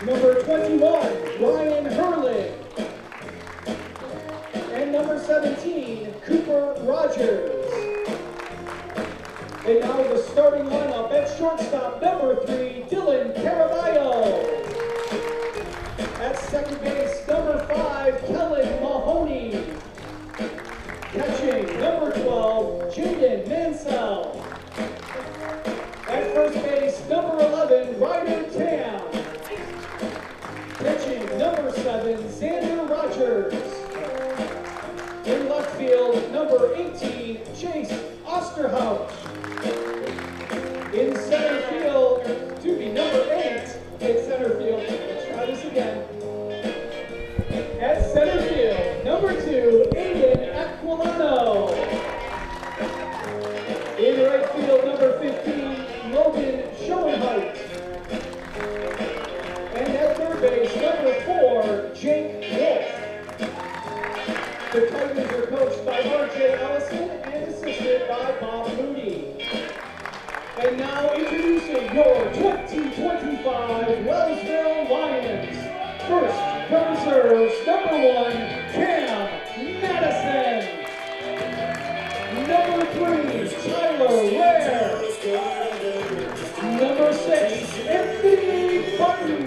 Number 21, Ryan Hurley. And number 17, Cooper Rogers. And now the starting lineup at shortstop, number 3, Dylan Caraballo. At second base, number 5, Kellen Mahoney. Catching, number 12, Jaden Mansell. At first base, number 11, Ryder Tam. Pitching, number 7, Xander Rogers. In left field, number 18, Chase Osterhout. In center field, number 8, in center field, let's try this again. At center field, number 2, Aiden Aquilano. In right field, number 15, Logan Schoenheit. And at third base, number 4, Jake Wolf. The Titans are coached by R.J. Ellison and assisted by Bob Mooney. And now introducing your 2025 Wellsville Lions. First, from reserves, number 1, Cam Madison. Number 3, Tyler Ware. Number 6, Anthony Button.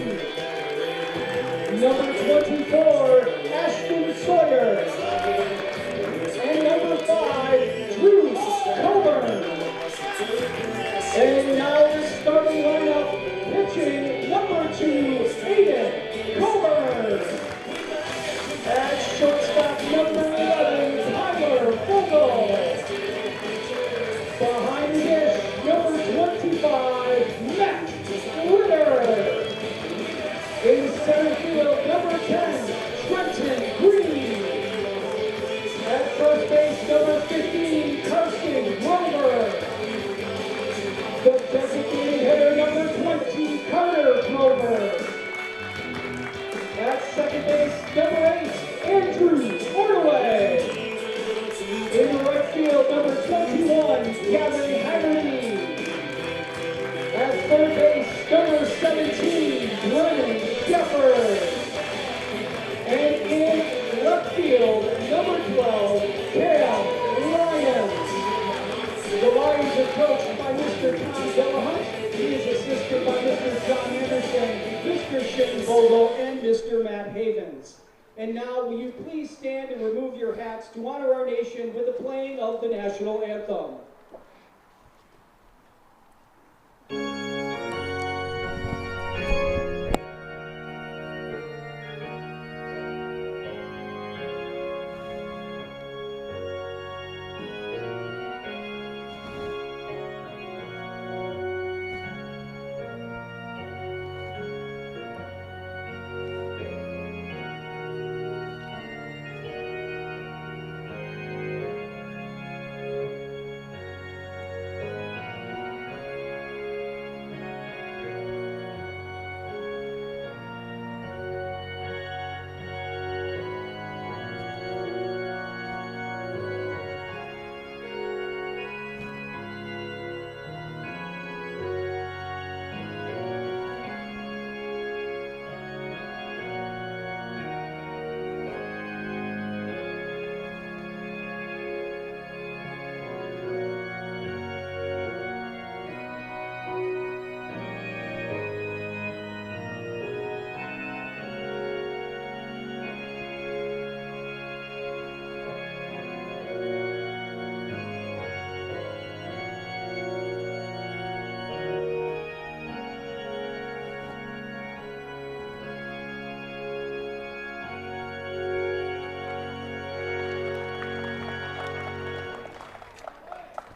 Number 24, Ashton Sawyer. And number 5, Drew Coburn. And now the starting lineup, pitching number 2, Aiden Coburn. At shortstop, number 11, Tyler Vogel. Behind the dish, number 25, Matt Ritter. In center field, number 10, Trenton Green. At first base, number 15, Carson Grover. The designated hitter, number 20, Carter Grover. At second base, number 8, Andrew Ordway. In right field, number 21, Gavin Haggerty. At third base, number 17, Brennan Shepard. And in left field, number 12, Cam Lyons. The Lions are coached by Mr. Tom Delahunt. He is assisted by Mr. John Anderson, Mr. Shane Vogel, and Mr. Matt Havens. And now, will you please stand and remove your hats to honor our nation with the playing of the national anthem.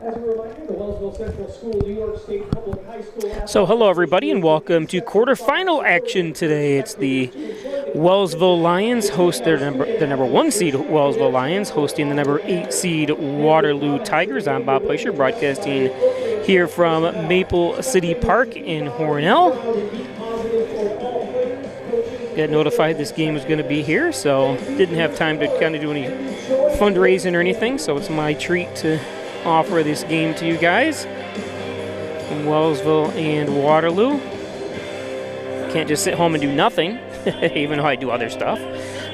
As a reminder, the Wellsville Central School, New York State Public High School. So hello everybody and welcome to quarterfinal action today. It's the Wellsville Lions host the number 1 seed Wellsville Lions hosting the number 8 seed Waterloo Tigers. I'm Bob Pleischer, broadcasting here from Maple City Park in Hornell. Got notified this game was going to be here, so didn't have time to kind of do any fundraising or anything, so it's my treat to offer this game to you guys from Wellsville and Waterloo. can't just sit home and do nothing, even though I do other stuff.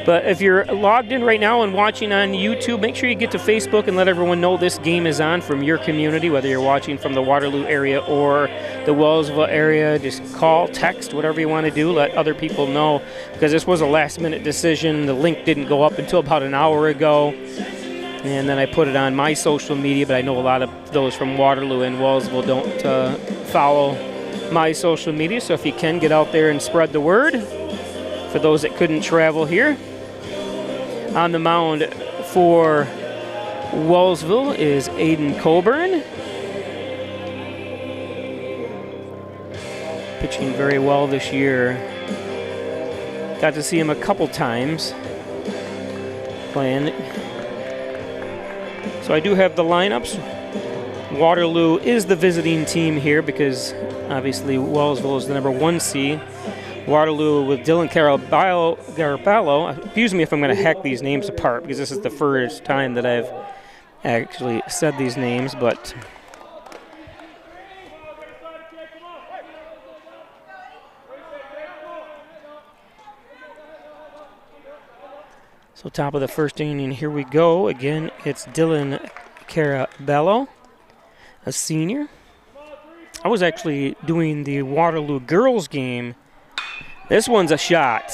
But if you're logged in right now and watching on YouTube, make sure you get to Facebook and let everyone know this game is on from your community, whether you're watching from the Waterloo area or the Wellsville area. Just call, text, whatever you want to do. Let other people know, because this was a last-minute decision. The link didn't go up until about an hour ago. And then I put it on my social media, but I know a lot of those from Waterloo and Wellsville don't follow my social media. So if you can, get out there and spread the word for those that couldn't travel here. On the mound for Wellsville is Aiden Coburn. Pitching very well this year. Got to see him a couple times playing. So I do have the lineups. Waterloo is the visiting team here because obviously Wellsville is the number 1 seed. Waterloo with Dylan Garbalo. Excuse me if I'm going to hack these names apart, because this is the first time that I've actually said these names, but so top of the first inning, here we go. Again, it's Dylan Carabello, a senior. I was actually doing the Waterloo girls game. This one's a shot.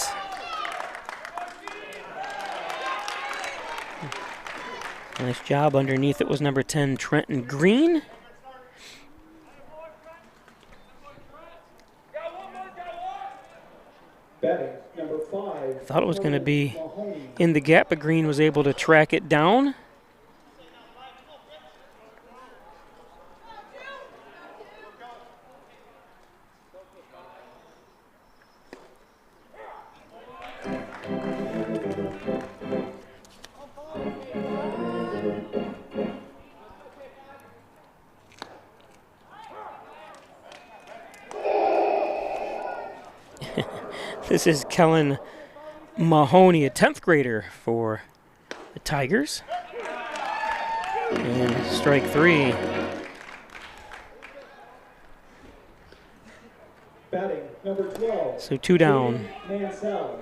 Nice job. Underneath it was number 10, Trenton Green. Number 5. Thought it was going to be in the gap, but Green was able to track it down. This is Kellen Mahoney, a 10th grader for the Tigers. And strike 3. Batting number 12. So 2 down. Mansell.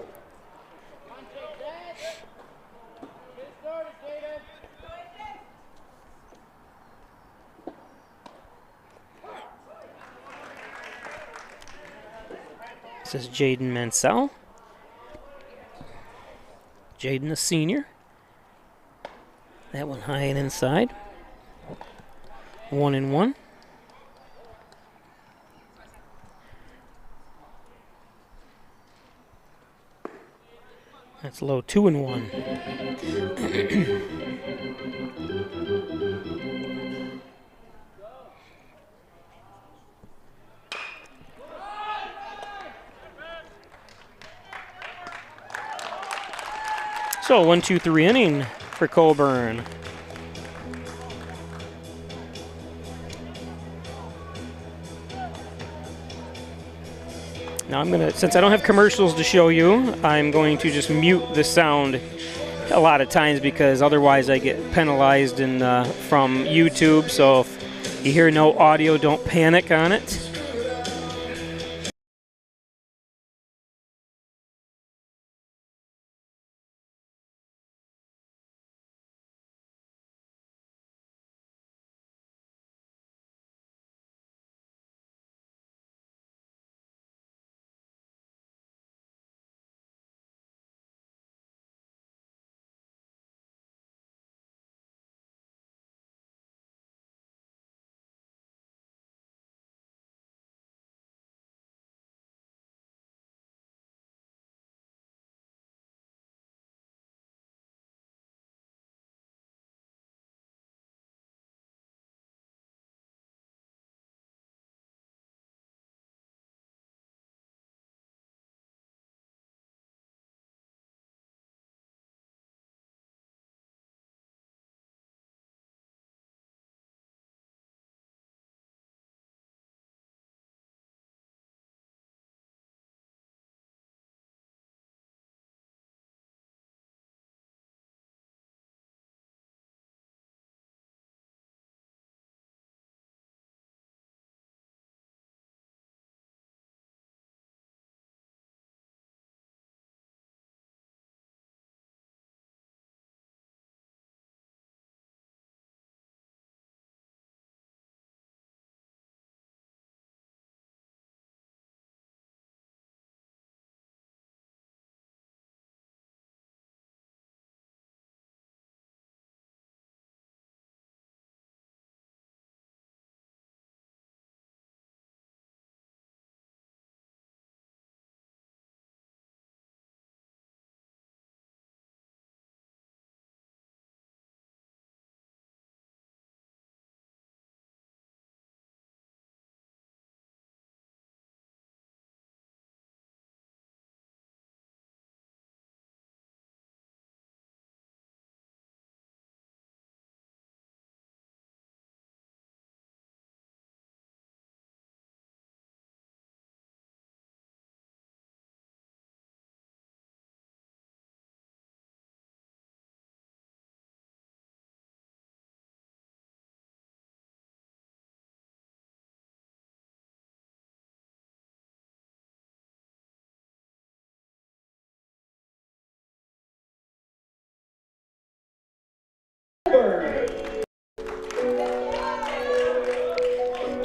This is Jaden Mansell. Jaden, a senior. That one high and inside. 1-1. That's low, 2-1. So 1-2-3 inning for Coburn. Now I'm gonna, since I don't have commercials to show you, I'm going to just mute the sound a lot of times, because otherwise I get penalized from YouTube. So if you hear no audio, don't panic on it.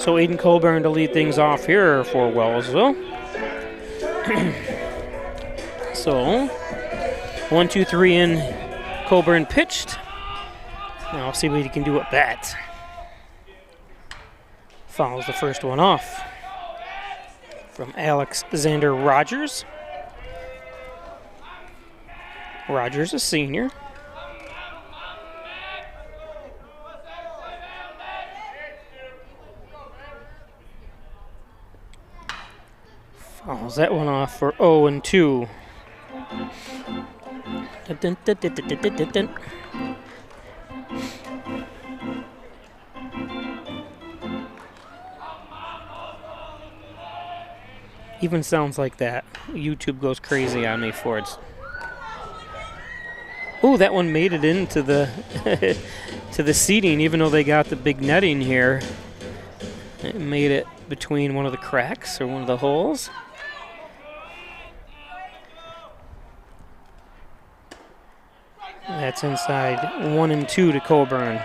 So Aiden Coburn to lead things off here for Wellsville. So 1, 2, 3 in. Coburn pitched. Now I'll see what he can do at bat. Fouls the first one off from Alexander Rogers. Rogers, a senior. Fouls that one off for 0-2. Dun, dun, dun, dun, dun, dun, dun. Even sounds like that. YouTube goes crazy on me for it. Oh, that one made it into the to the seating, even though they got the big netting here. It made it between one of the cracks or one of the holes. That's inside 1-2 to Coburn.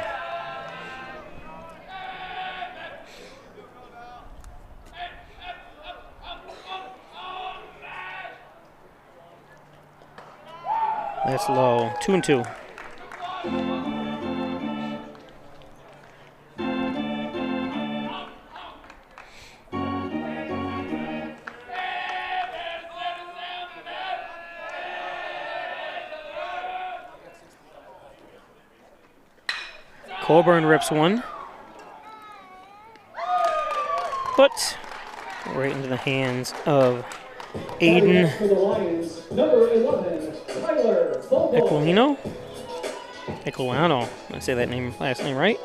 That's low. 2-2. Coburn rips one, but right into the hands of Aiden Equilano. I say that last name right.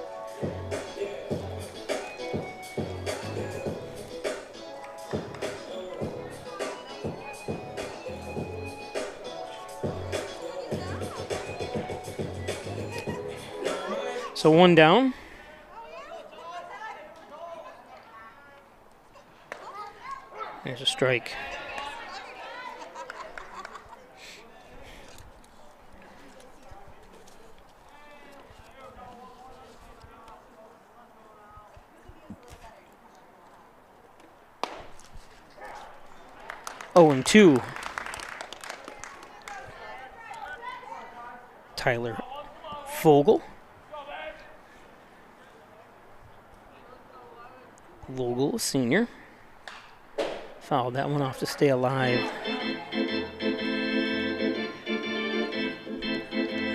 So one down. There's a strike. Oh, and 2. Tyler Vogel. Vogel, a senior. Fouled that one off to stay alive.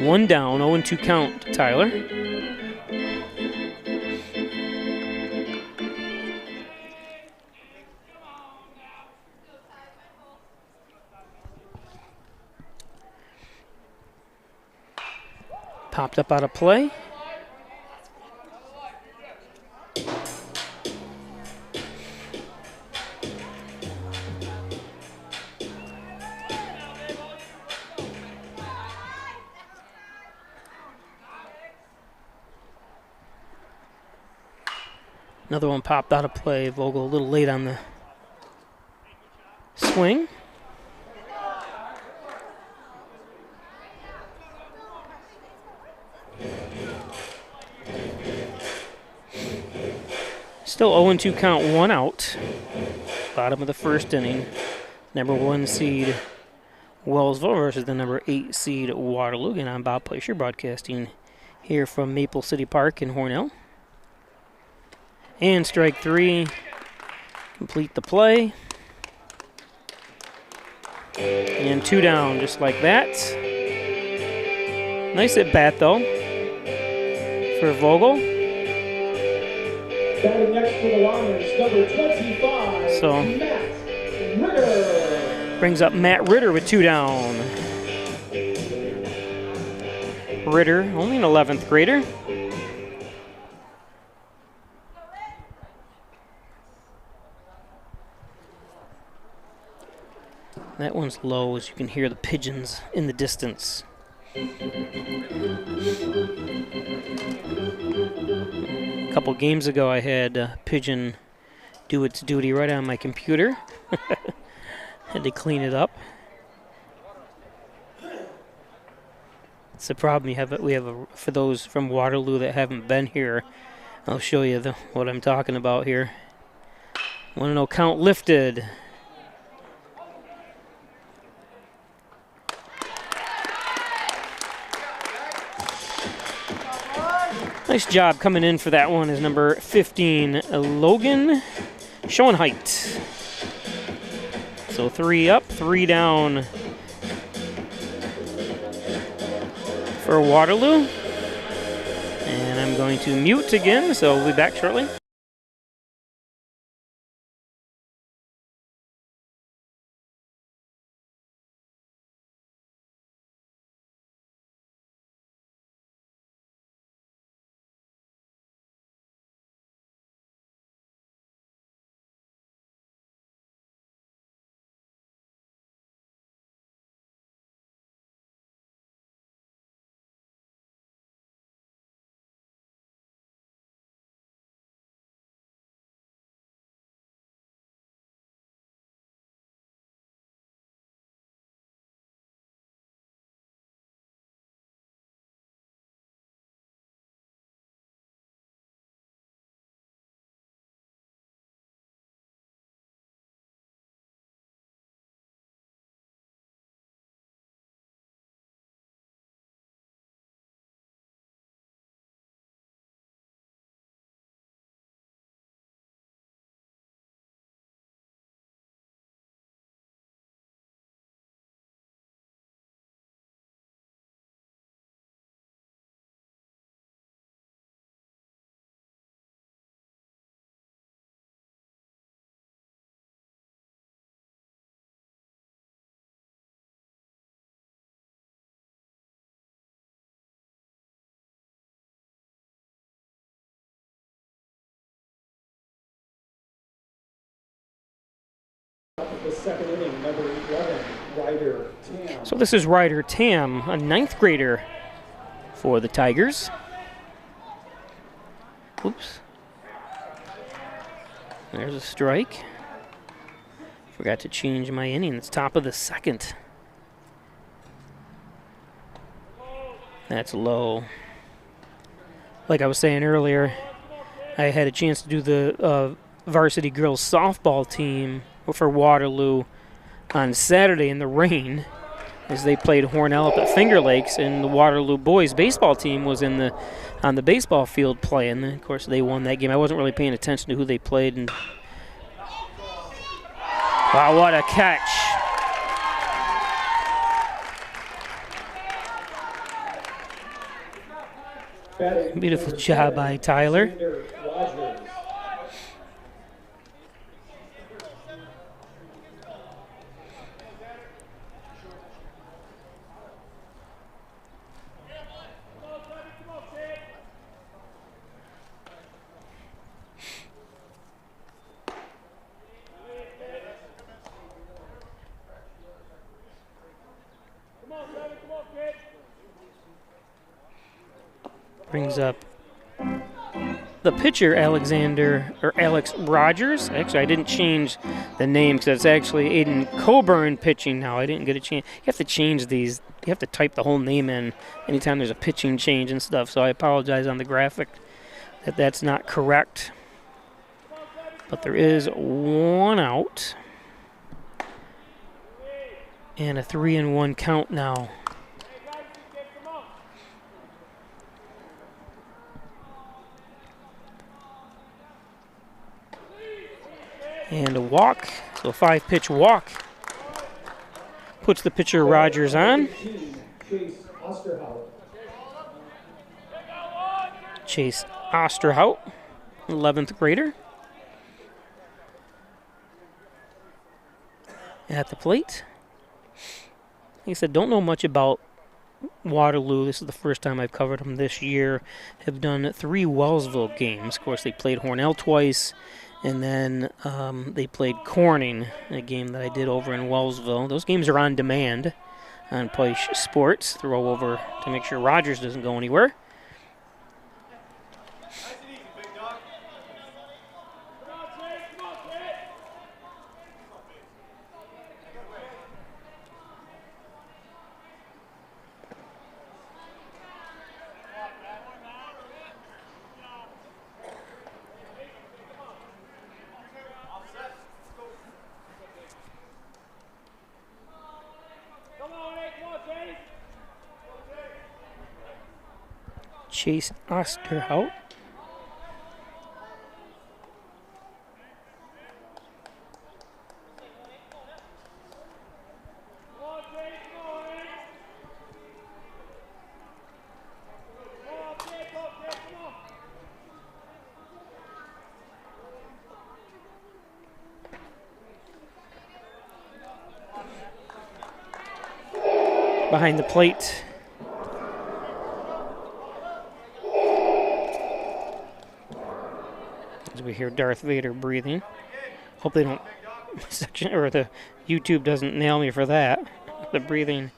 One down, 0-2 count to Tyler. Popped up out of play. Another one popped out of play. Vogel a little late on the swing. Still 0-2 count, 1 out. Bottom of the first inning. Number 1 seed Wellsville versus the number 8 seed Waterloo. And I'm Bob Plaisher, broadcasting here from Maple City Park in Hornell. And strike 3. Complete the play. And 2 down, just like that. Nice at bat, though, for Vogel. Batting next for the Lions, number 25, So, Matt Ritter. Brings up Matt Ritter with 2 down. Ritter, only an 11th grader. That one's low, as you can hear the pigeons in the distance. A couple games ago, I had a pigeon do its duty right on my computer. Had to clean it up. It's the problem we have for those from Waterloo that haven't been here. I'll show you what I'm talking about here. 1-0 count lifted. Nice job coming in for that one is number 15, Logan Schoenheit. So 3 up, 3 down for Waterloo. And I'm going to mute again, so we'll be back shortly. The second inning, number 11, Ryder Tam. So this is Ryder Tam, a 9th grader for the Tigers. Oops. There's a strike. Forgot to change my inning. It's top of the 2nd. That's low. Like I was saying earlier, I had a chance to do the varsity girls softball team for Waterloo on Saturday in the rain as they played Hornell up at Finger Lakes, and the Waterloo boys baseball team was on the baseball field playing. And of course, they won that game. I wasn't really paying attention to who they played. And wow, what a catch! Beautiful job by Tyler. Brings up the pitcher, Alex Rogers. Actually, I didn't change the name because it's actually Aiden Coburn pitching now. I didn't get a chance. You have to change these. You have to type the whole name in anytime there's a pitching change and stuff. So I apologize on the graphic that that's not correct. But there is 1 out. And a 3-1 count now. And a walk, so a 5-pitch walk. Puts the pitcher Rogers on. Chase Osterhout, 11th grader. At the plate. Like I said, don't know much about Waterloo. This is the first time I've covered them this year. Have done 3 Wellsville games. Of course, they played Hornell twice. And then they played Corning, a game that I did over in Wellsville. Those games are on demand on Push Sports. Throw over to make sure Rogers doesn't go anywhere. Chase Osterhout. Behind the plate, as we hear Darth Vader breathing. Hope they don't, or the YouTube doesn't nail me for that. The breathing.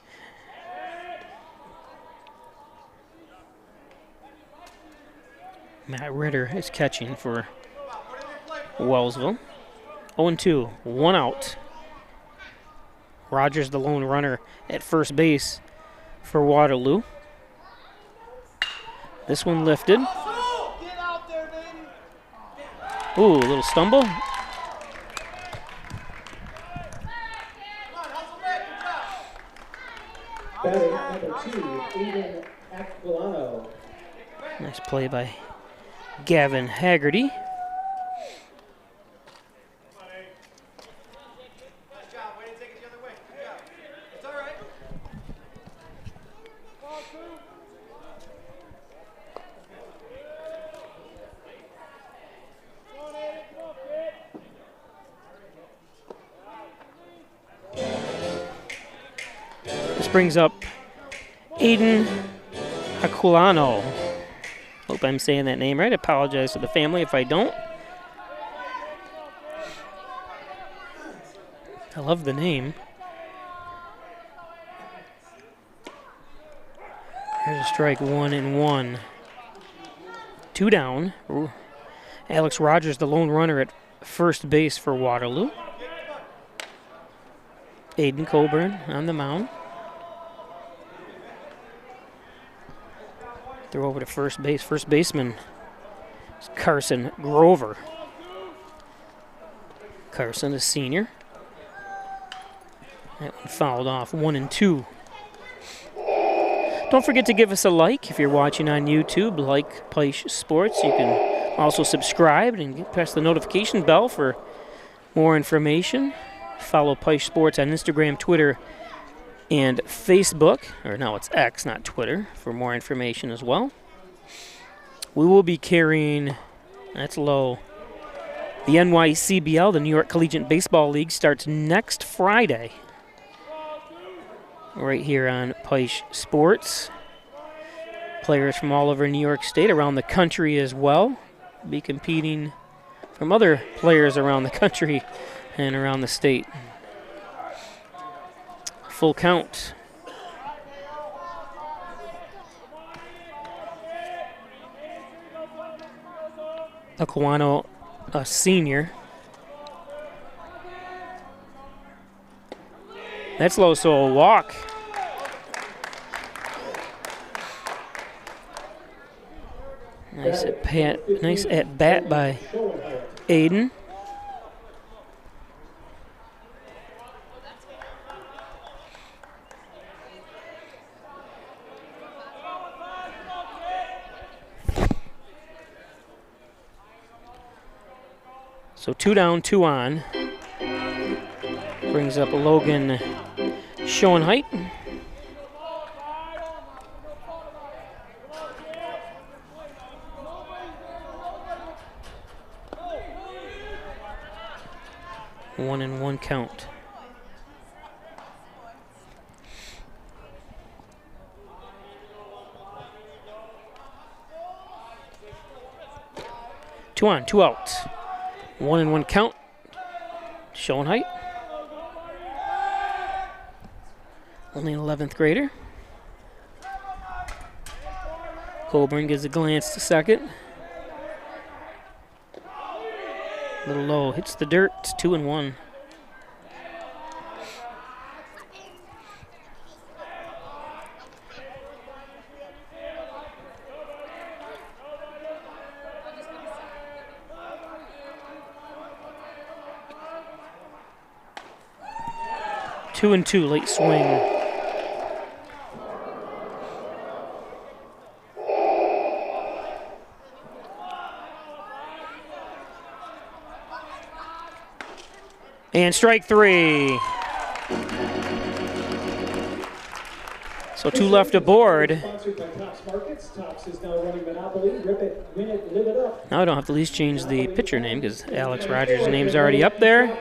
Matt Ritter is catching for Wellsville. 0-2, 1 out. Rogers, the lone runner at first base for Waterloo. This one lifted. Ooh, a little stumble. Batting number 2, Aiden Aquilano. Nice play by Gavin Haggerty. Brings up Aiden Aquilano. Hope I'm saying that name right. I apologize to the family if I don't. I love the name. Here's a strike, 1-1. 2 down. Ooh. Alex Rogers, the lone runner at first base for Waterloo. Aiden Coburn on the mound. Throw over to first base. First baseman is Carson Grover. Carson, a senior. That one fouled off, 1-2. Don't forget to give us a like if you're watching on YouTube. Like Peisch Sports. You can also subscribe and press the notification bell for more information. Follow Peisch Sports on Instagram, Twitter, and Facebook, or no, it's X, not Twitter, for more information as well. We will be carrying, that's low, the NYCBL, the New York Collegiate Baseball League, starts next Friday. Right here on Peisch Sports. Players from all over New York State, around the country as well, be competing from other players around the country and around the state. Full count. Aquilano, a senior. That's low, so a walk. Nice at bat by Aiden. So 2 down, 2 on. Brings up Logan Schoenheit. One and one count. Two on, 2 out. 1 and 1 count. Schoenheit. Only an 11th grader. Coburn gives a glance to second. A little low, hits the dirt. It's 2 and 1. Two and 2, late swing. And strike 3. So 2 left aboard. Now I don't have to at least change the pitcher name because Alex Rogers' name's already up there.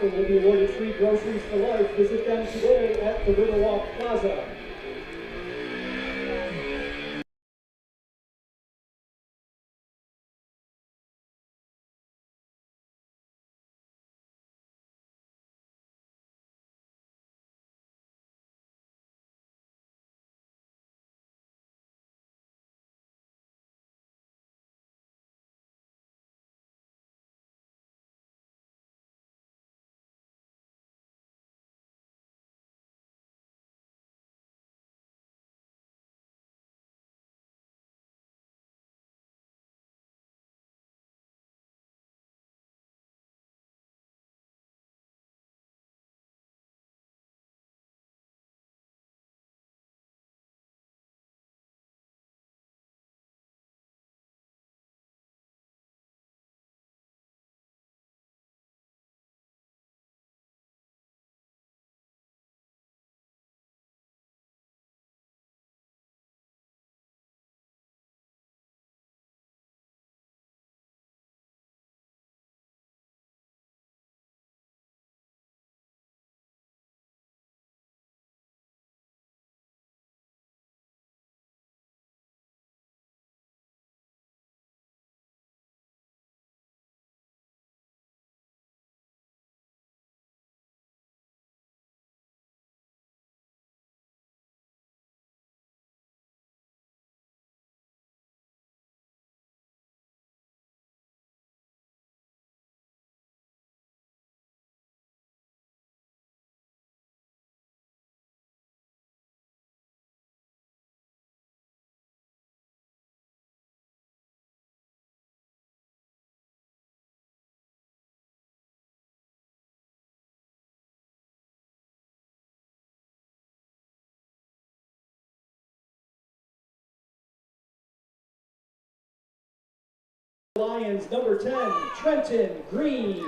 Lions, number 10, Trenton Green.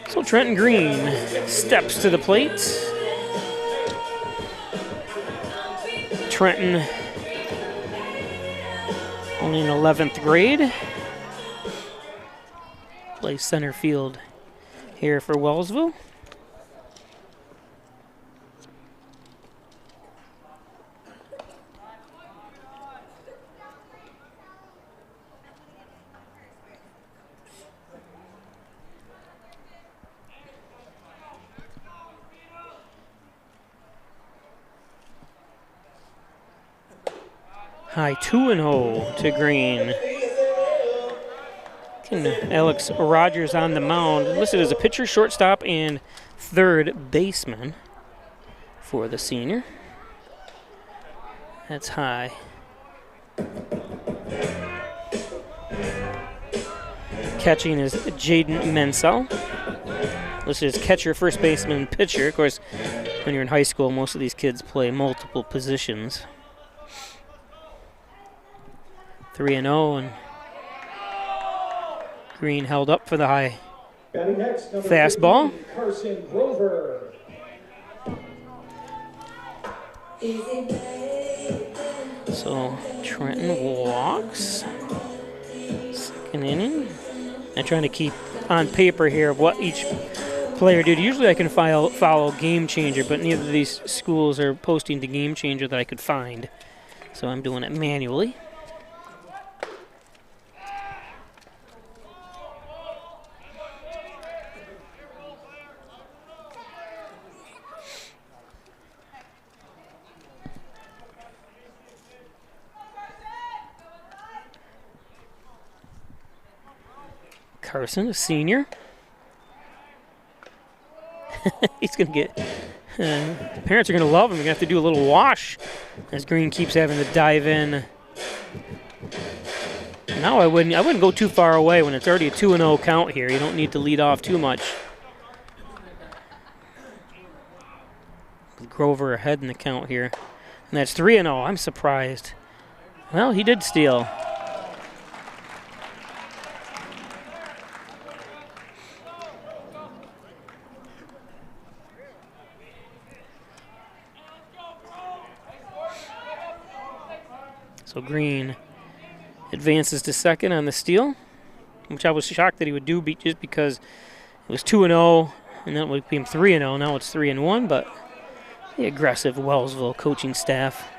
So Trenton Green steps to the plate. Trenton only in 11th grade. Plays center field here for Wellsville. High 2-0 to Green. Alex Rogers on the mound, listed as a pitcher, shortstop, and third baseman for the senior. That's high. Catching is Jaden Mansell, listed as catcher, first baseman, pitcher. Of course, when you're in high school, most of these kids play multiple positions. 3-0, and Green held up for the high fastball. Carson Grover. So Trenton walks. Second inning. I'm trying to keep on paper here what each player did. Usually I can follow Game Changer, but neither of these schools are posting the Game Changer that I could find. So I'm doing it manually. Carson, a senior. He's going to get... the parents are going to love him. They're going to have to do a little wash as Green keeps having to dive in. No, I wouldn't go too far away when it's already a 2-0 count here. You don't need to lead off too much. Grover ahead in the count here. And that's 3-0. I'm surprised. Well, he did steal. So Green advances to second on the steal, which I was shocked that he would do just because it was 2-0, and then it became 3-0. Now it's 3-1, but the aggressive Wellsville coaching staff.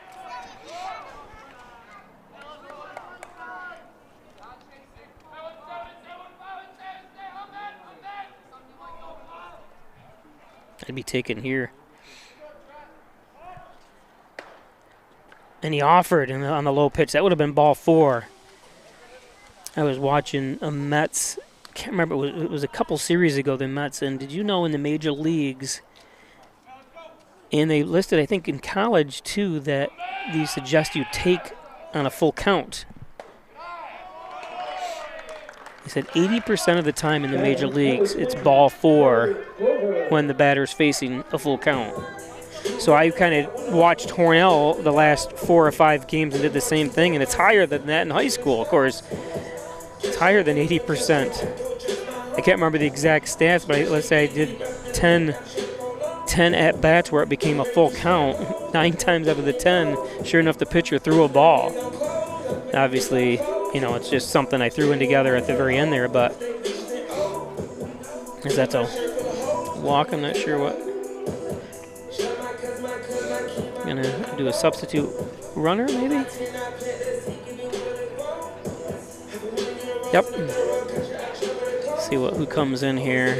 That'd be taken here. And he offered on the low pitch. That would have been ball 4. I was watching a Mets, can't remember, it was a couple series ago, the Mets, and did you know in the major leagues, and they listed, I think in college too, that these suggest you take on a full count. He said 80% of the time in the major leagues, it's ball 4 when the batter's facing a full count. So I kind of watched Hornell the last 4 or 5 games and did the same thing, and it's higher than that in high school, of course. It's higher than 80%. I can't remember the exact stats, but let's say I did 10 at-bats where it became a full count. 9 times out of the 10, sure enough, the pitcher threw a ball. Obviously, you know, it's just something I threw in together at the very end there, but is that a walk? I'm not sure what. I'm gonna do a substitute runner, maybe? Yep. See who comes in here.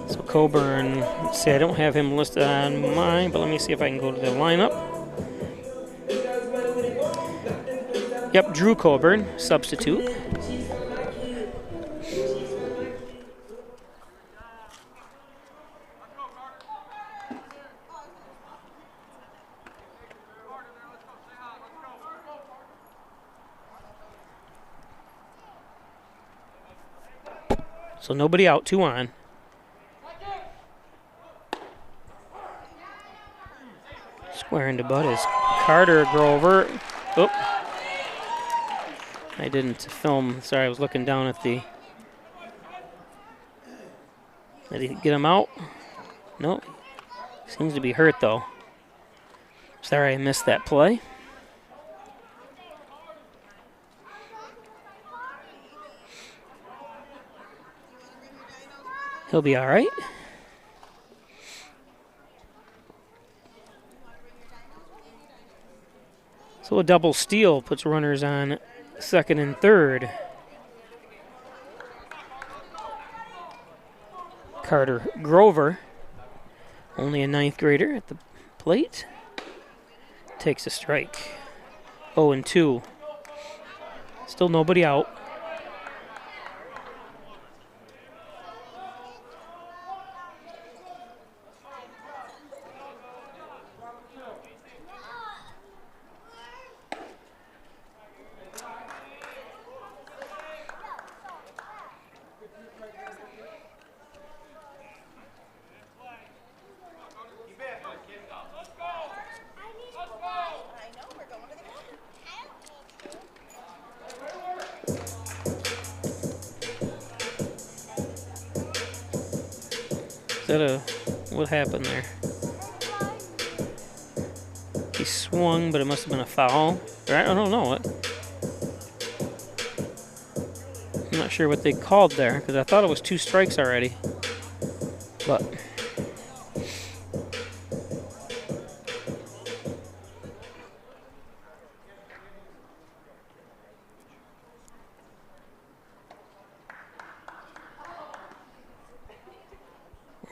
So Coburn, let's see, I don't have him listed on mine, but let me see if I can go to the lineup. Yep, Drew Coburn, substitute. So nobody out, 2 on. Squaring to butt is Carter Grover. Oh, I didn't film. Sorry, I was looking down at the. Did he get him out? No. Seems to be hurt though. Sorry, I missed that play. He'll be all right. So a double steal puts runners on second and third. Carter Grover, only a 9th grader at the plate, takes a strike. 0-2. Still nobody out. What happened there? He swung, but it must have been a foul. I don't know. I'm not sure what they called there because I thought it was 2 strikes already. But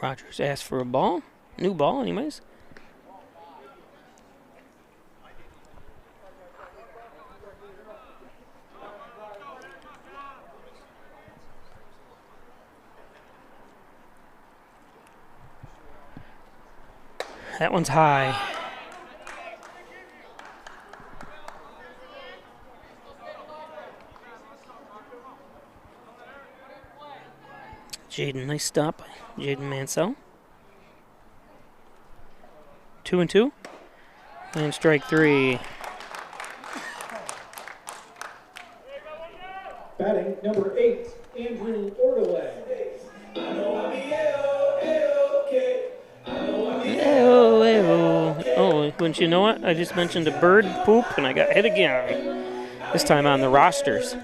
Rogers asked for a ball. New ball, anyways. That one's high. Jaden, nice stop. Jaden Mansell. 2-2. And strike 3. Batting number 8, Andrew Ordelay. Wouldn't you know it? I just mentioned a bird poop, and I got hit again. This time on the rosters.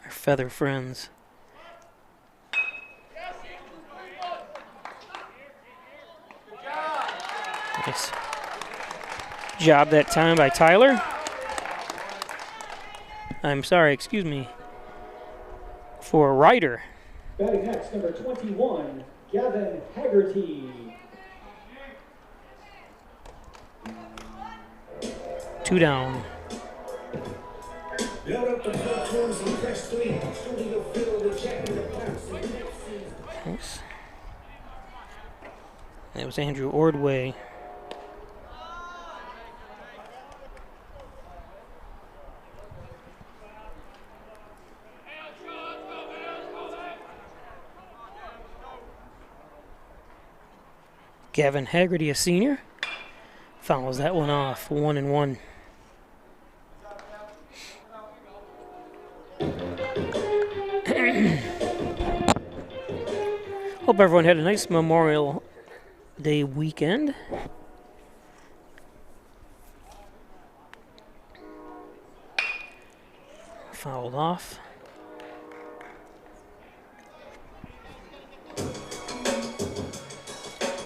Our feather friends. Nice job that time by Tyler. I'm sorry, excuse me. For Ryder. Batting next, number 21, Gavin Haggerty. 2 down. Nice. That was Andrew Ordway. Gavin Haggerty, a senior, fouls that one off, 1-1. Hope everyone had a nice Memorial Day weekend. Fouled off.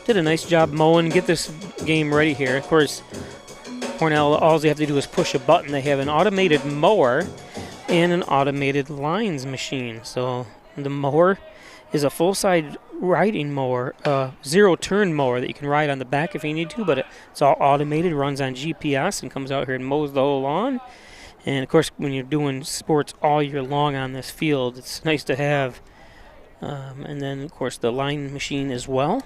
Did a nice job mowing, get this game ready here. Of course, Cornell, all they have to do is push a button. They have an automated mower and an automated lines machine. So the mower is a full-size riding mower, zero-turn mower that you can ride on the back if you need to, but it's all automated, runs on GPS, and comes out here and mows the whole lawn. And, of course, when you're doing sports all year long on this field, it's nice to have. And then, of course, the line machine as well.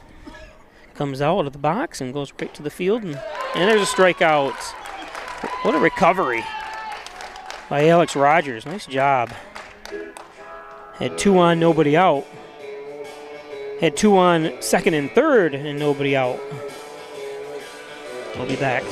Comes out of the box and goes right to the field, and there's a strikeout. What a recovery by Alex Rogers. Nice job. Had 2 on, nobody out. Had 2 on second and third, and nobody out. We'll be back.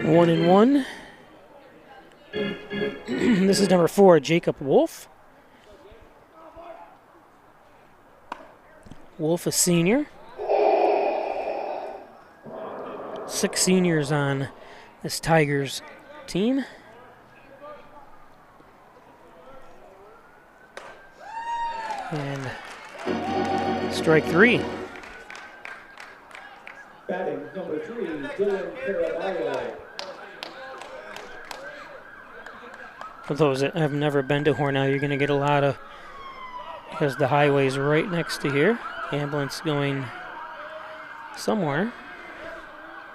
One and one. This is number 4, Jacob Wolf. Wolf, a senior. 6 seniors on this Tigers team. And strike 3. Batting number 3, Dylan Caraballo. For those that have never been to Hornell, you're going to get a lot of, because the highway's right next to here. Ambulance going somewhere.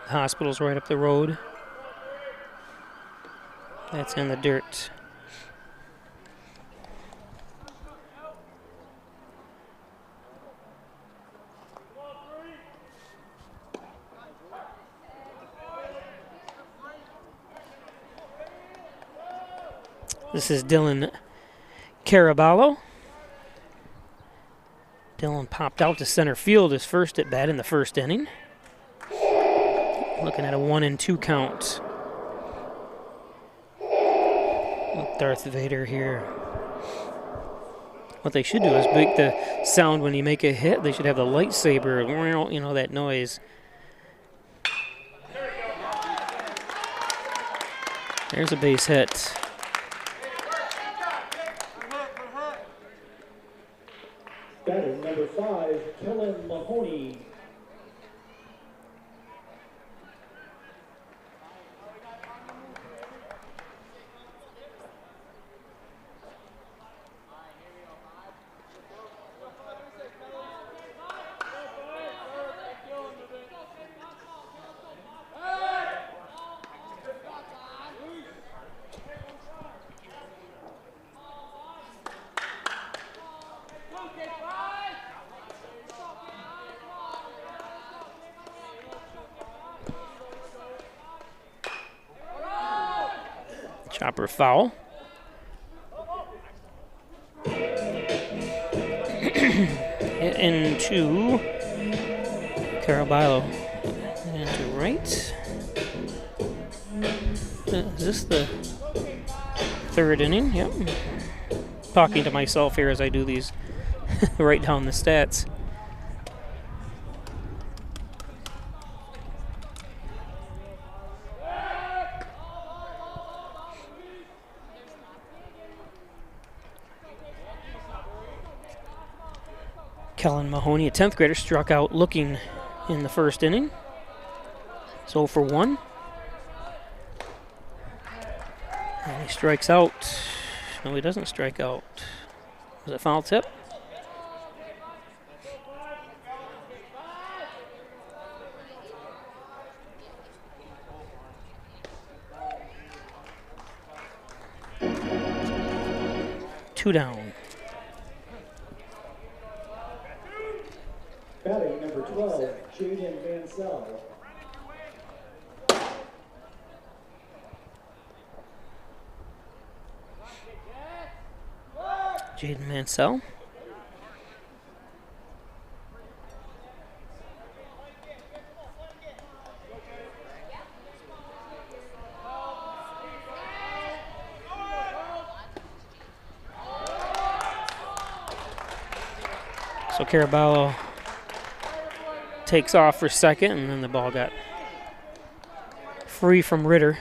The hospital's right up the road. That's in the dirt. This is Dylan Caraballo. Dylan popped out to center field his first at bat in the first inning. Looking at a 1-2 count. Darth Vader here. What they should do is make the sound when you make a hit. They should have the lightsaber, you know, that noise. There's a base hit. Batter number 5, Kellen Mahoney. Chopper foul. Hit into Caraballo. Into right. Is this the third inning? Yep. Talking to myself here as I do these. Write down the stats. Kellen Mahoney, a 10th grader, struck out looking in the first inning. So for 1. And he strikes out. No, he doesn't strike out. Was it foul tip? Two down. Batting number 12, Jaden Mansell. Jaden Mansell. So Caraballo takes off for second, and then the ball got free from Ritter.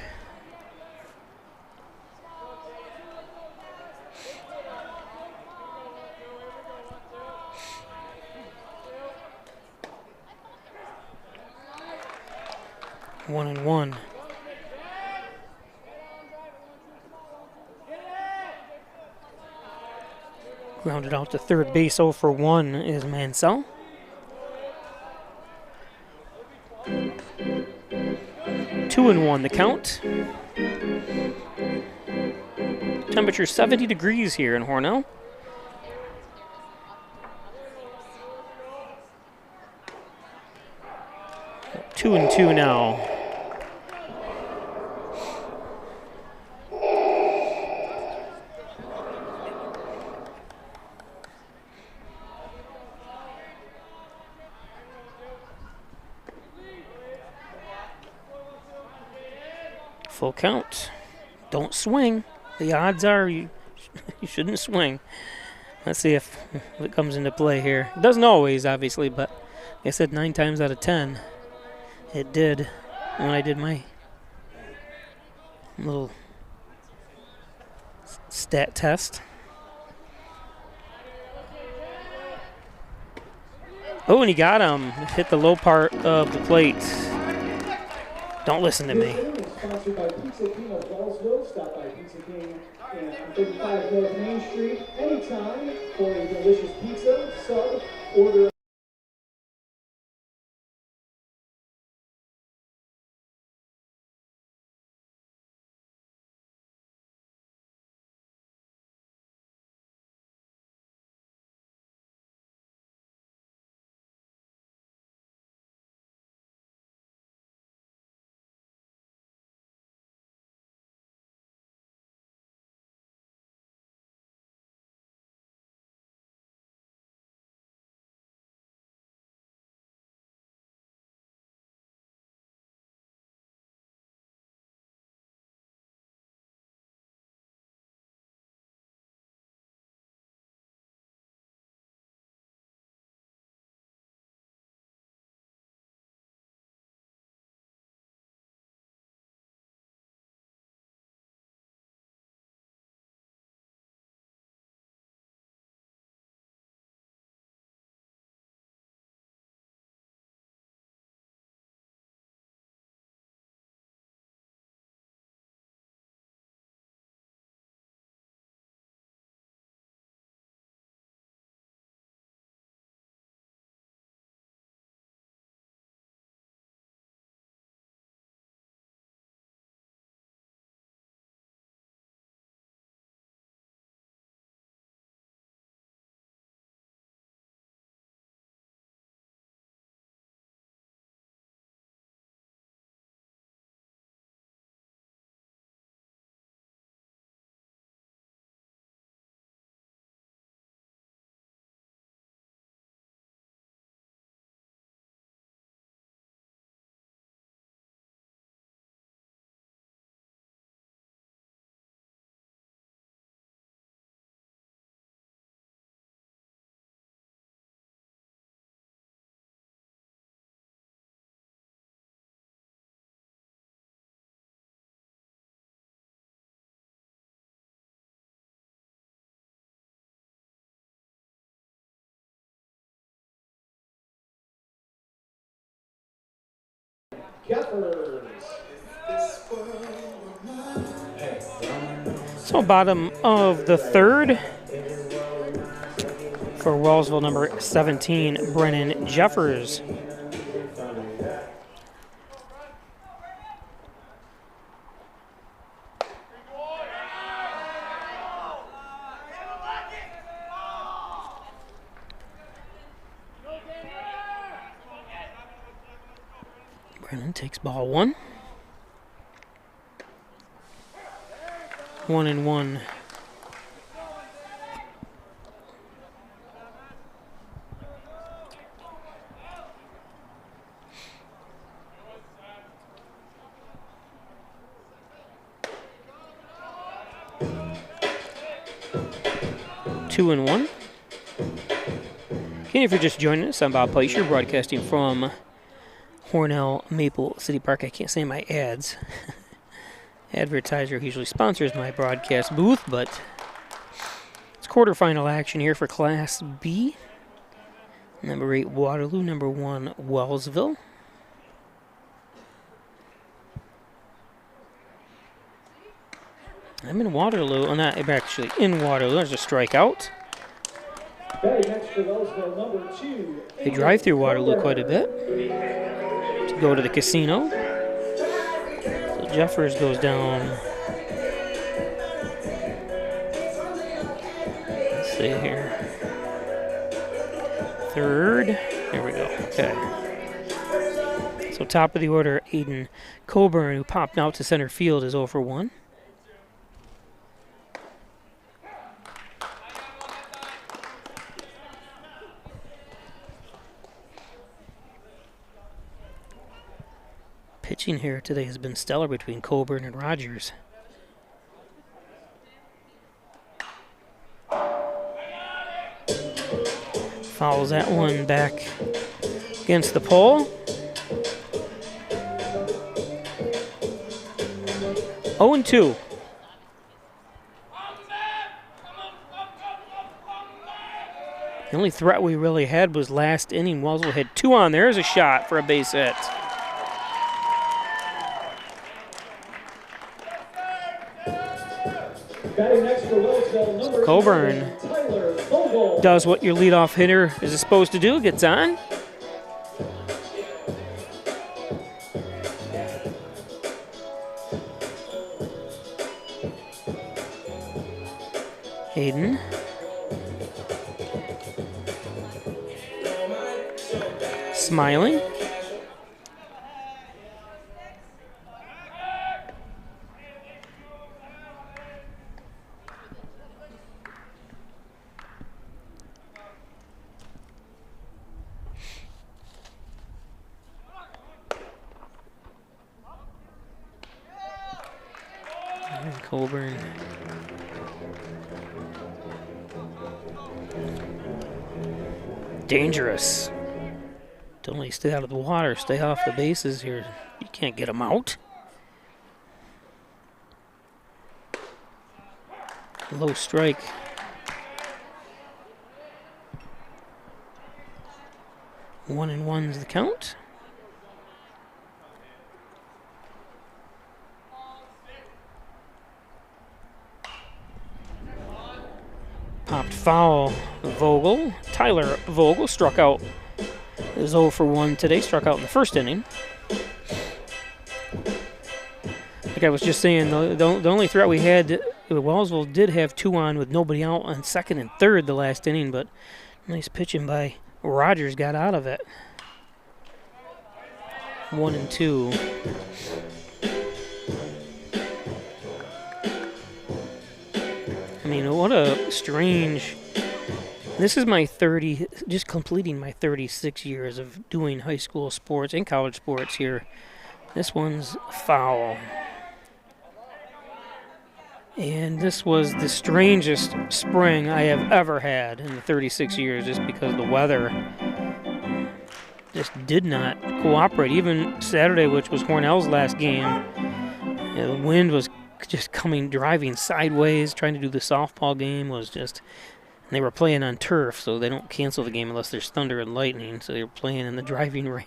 One and one. Grounded out to third base. 0 for 1 is Mansell. 2-1 the count. Temperature 70 degrees here in Hornell. Two and two now. Full count. Don't swing. The odds are you shouldn't swing. Let's see if it comes into play here. It doesn't always, obviously, but like I said 9 times out of 10, it did when I did my little stat test. Oh, and he got him. Hit the low part of the plate. Don't listen to me. Sponsored by Pizza King of Wellsville. Stop by Pizza King on 35 North Main Street anytime for a delicious pizza, sub, order. Gaffers. So bottom of the third for Wellsville, number 17, Brennan Jeffers. Brennan takes ball one. 1-1. Two and one. Again, if you're just joining us, I'm Bob Peischer, broadcasting from Hornell Maple City Park. I can't say my ads. Advertiser usually sponsors my broadcast booth, but it's quarterfinal action here for Class B. Number 8, Waterloo. Number 1, Wellsville. I'm in Waterloo. I'm not actually in Waterloo. There's a strikeout. They drive through Waterloo quite a bit to go to the casino. So Jeffers goes down. Let's see here. Third. There we go. Okay. So top of the order, Aiden Coburn, who popped out to center field, is 0 for 1. Pitching here today has been stellar between Coburn and Rogers. Fouls that one back against the pole. 0-2. The only threat we really had was last inning. Wellsville had 2 on. There's a shot for a base hit. So Coburn does what your leadoff hitter is supposed to do, gets on. Aiden. Smiling. Coburn. Dangerous. Don't only stay out of the water, stay off the bases here. You can't get them out. Low strike. One and one's the count. Popped foul, Vogel. Tyler Vogel struck out. Is 0 for 1 today, struck out in the first inning. Like I was just saying, the only threat we had, Wellsville did have 2 on with nobody out on second and third the last inning, but nice pitching by Rogers got out of it. 1-2. I mean, what a strange... This is my just completing my 36 years of doing high school sports and college sports here. This one's foul. And this was the strangest spring I have ever had in the 36 years, just because the weather just did not cooperate. Even Saturday, which was Hornell's last game, the wind was just driving sideways. Trying to do the softball game was just... They were playing on turf, so they don't cancel the game unless there's thunder and lightning, so they were playing in the driving rain.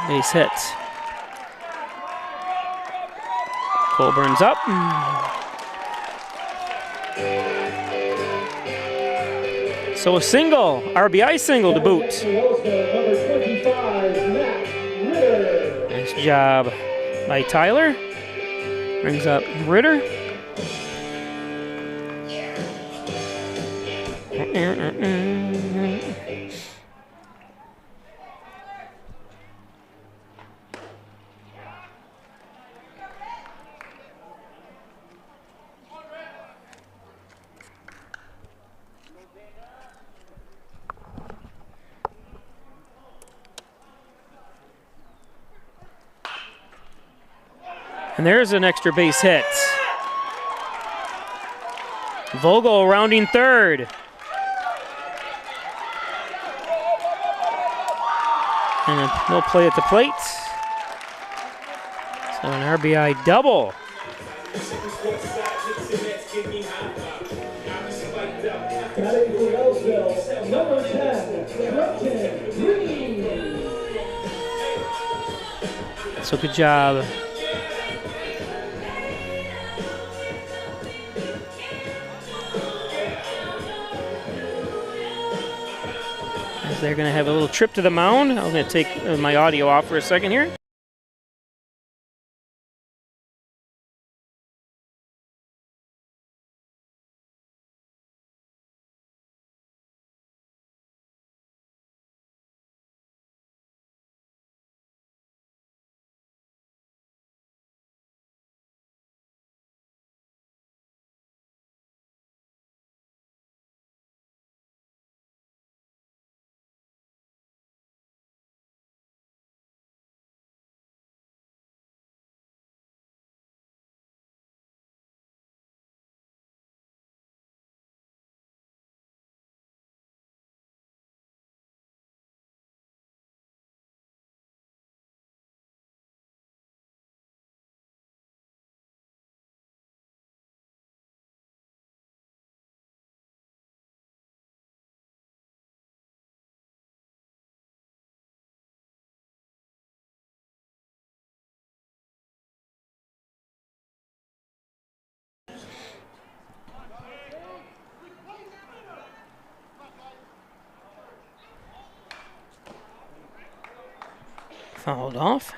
Base hit. Colburn's up. So a single, RBI single to boot. Nice job by Tyler. Brings up Ritter. And there's an extra base hit. Vogel rounding third. And no play at the plate. So an RBI double. Batting for Wellsville, number 10, Trenton Green. So good job. As they're going to have a little trip to the mound. I'm going to take my audio off for a second here. Fouled off.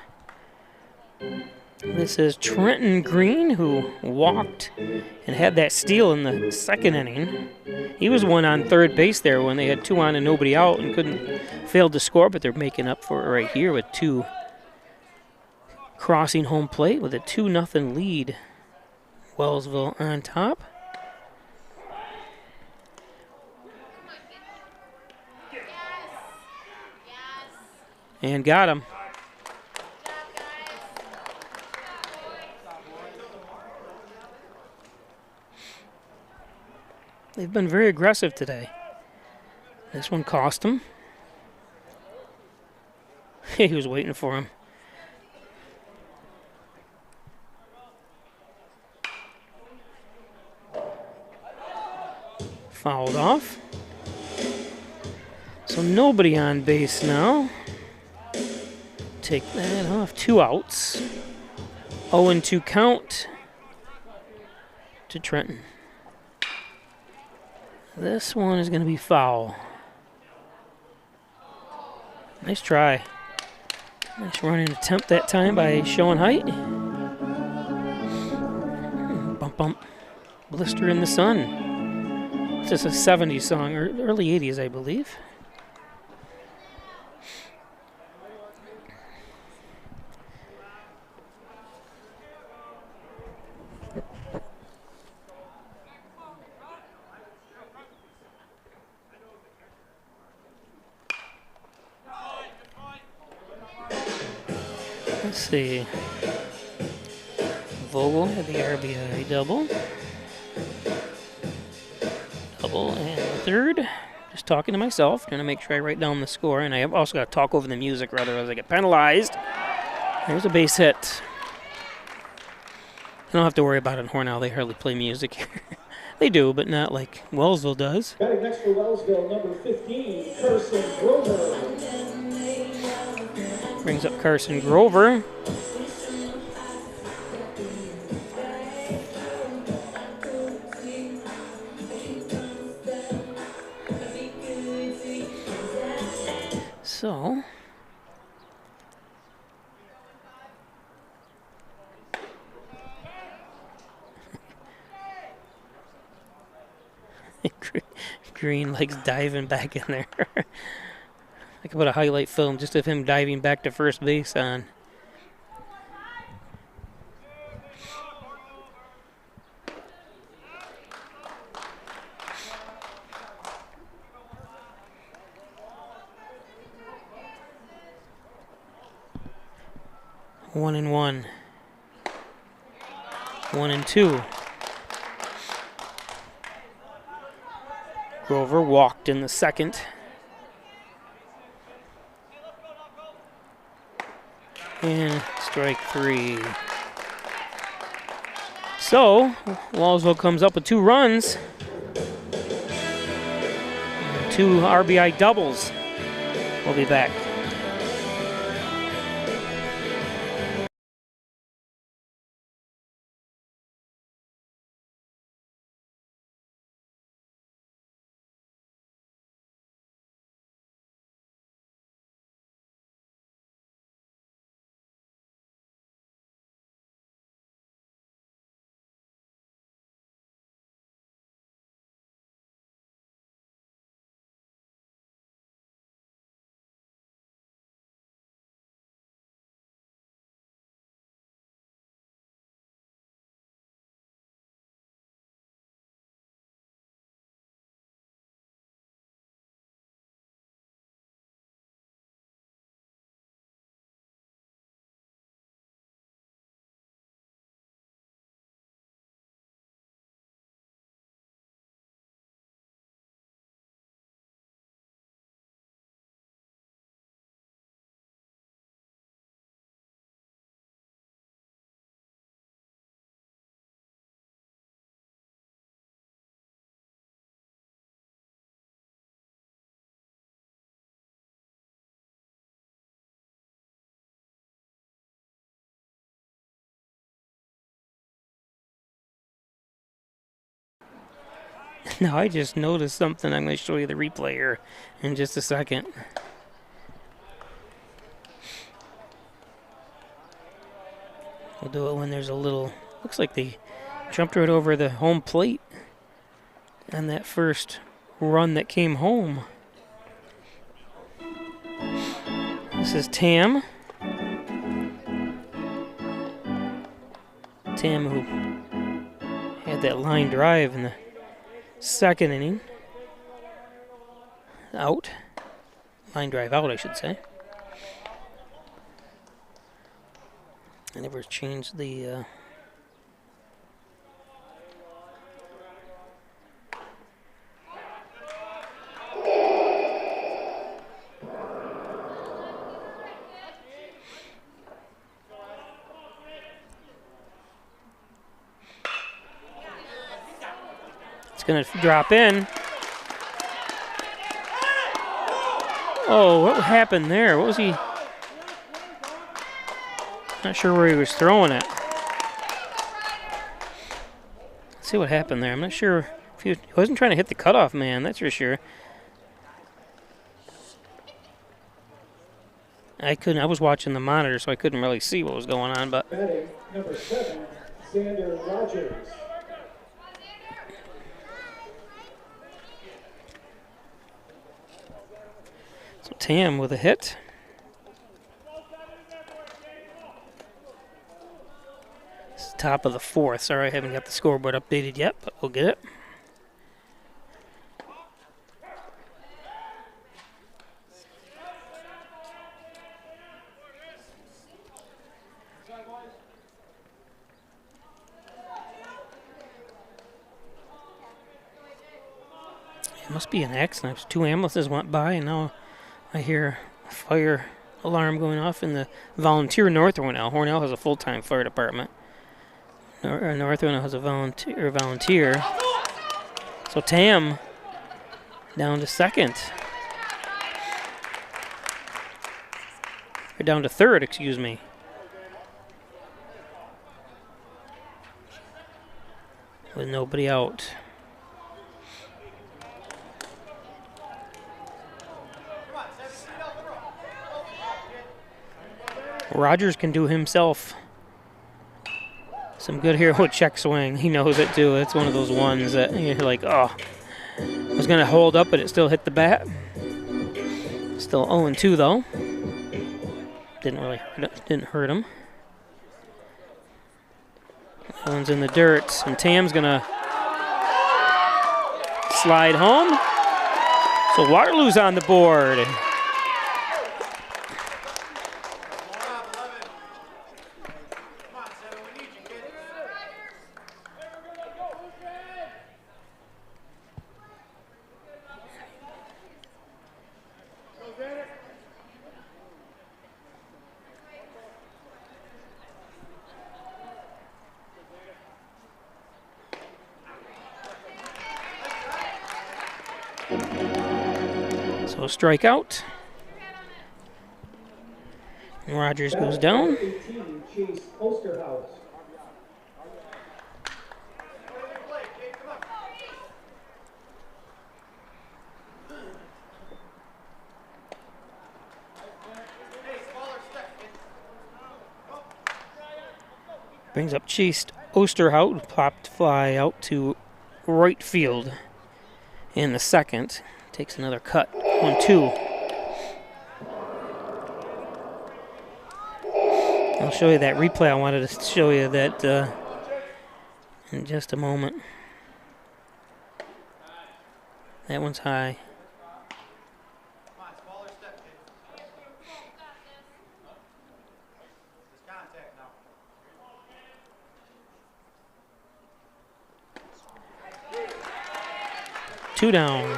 This is Trenton Green, who walked and had that steal in the second inning. He was one on third base there when they had two on and nobody out and couldn't fail to score, but they're making up for it right here with two crossing home plate with a 2-0 lead. Wellsville on top. And got him. They've been very aggressive today. This one cost him. He was waiting for him. Fouled off. So nobody on base now. Take that off. 2 outs. 0-2 count to Trenton. This one is going to be foul. Nice try. Nice running attempt that time by showing height. Bump, bump. Blister in the sun. It's just a 70s song, or early 80s, I believe. Let's see. Vogel had the RBI double. Double and third. Just talking to myself, trying to make sure I write down the score. And I have also got to talk over the music, or otherwise I get penalized. There's a base hit. I don't have to worry about it in Hornell. They hardly play music here. They do, but not like Wellsville does. Batting next for Wellsville, number 15, Carson Grover. Brings up Carson Grover. So, Green likes diving back in there. I could put a highlight film just of him diving back to first base on. One and one. 1 and 2. Grover walked in the second. And strike 3. So, Wellsville comes up with 2 runs. And 2 RBI doubles. We'll be back. Now I just noticed something. I'm going to show you the replay here in just a second. We'll do it when there's a little... Looks like they jumped right over the home plate on that first run that came home. This is Tam. Tam, who had that line drive in the second inning. Out. Line drive out, I should say. I never changed the... It's going to drop in. Oh, what happened there? What was he... Not sure where he was throwing it. Let's see what happened there. I'm not sure if he wasn't trying to hit the cutoff man, that's for sure. I was watching the monitor, so I couldn't really see what was going on, but... Batting number 7, Xander Rogers. So Tam with a hit. It's the top of the 4th. Sorry, I haven't got the scoreboard updated yet, but we'll get it. It must be an accident. 2 ambulances went by, and now I hear a fire alarm going off in the volunteer North Hornell. Hornell has a full-time fire department. North Hornell has a volunteer. So Tam down to second. Or down to third, excuse me. With nobody out. Rogers can do himself some good here with check swing. He knows it too. It's one of those ones that you're like, oh, I was going to hold up, but it still hit the bat. Still 0-2 though. Didn't hurt him. That one's in the dirt, and Tam's going to slide home. So Waterloo's on the board. So strikeout. Rogers goes down. Brings up Chase Osterhout, popped fly out to right field in the second. Takes another cut. 1-2. I'll show you that replay. I wanted to show you that in just a moment. That one's high. Two down.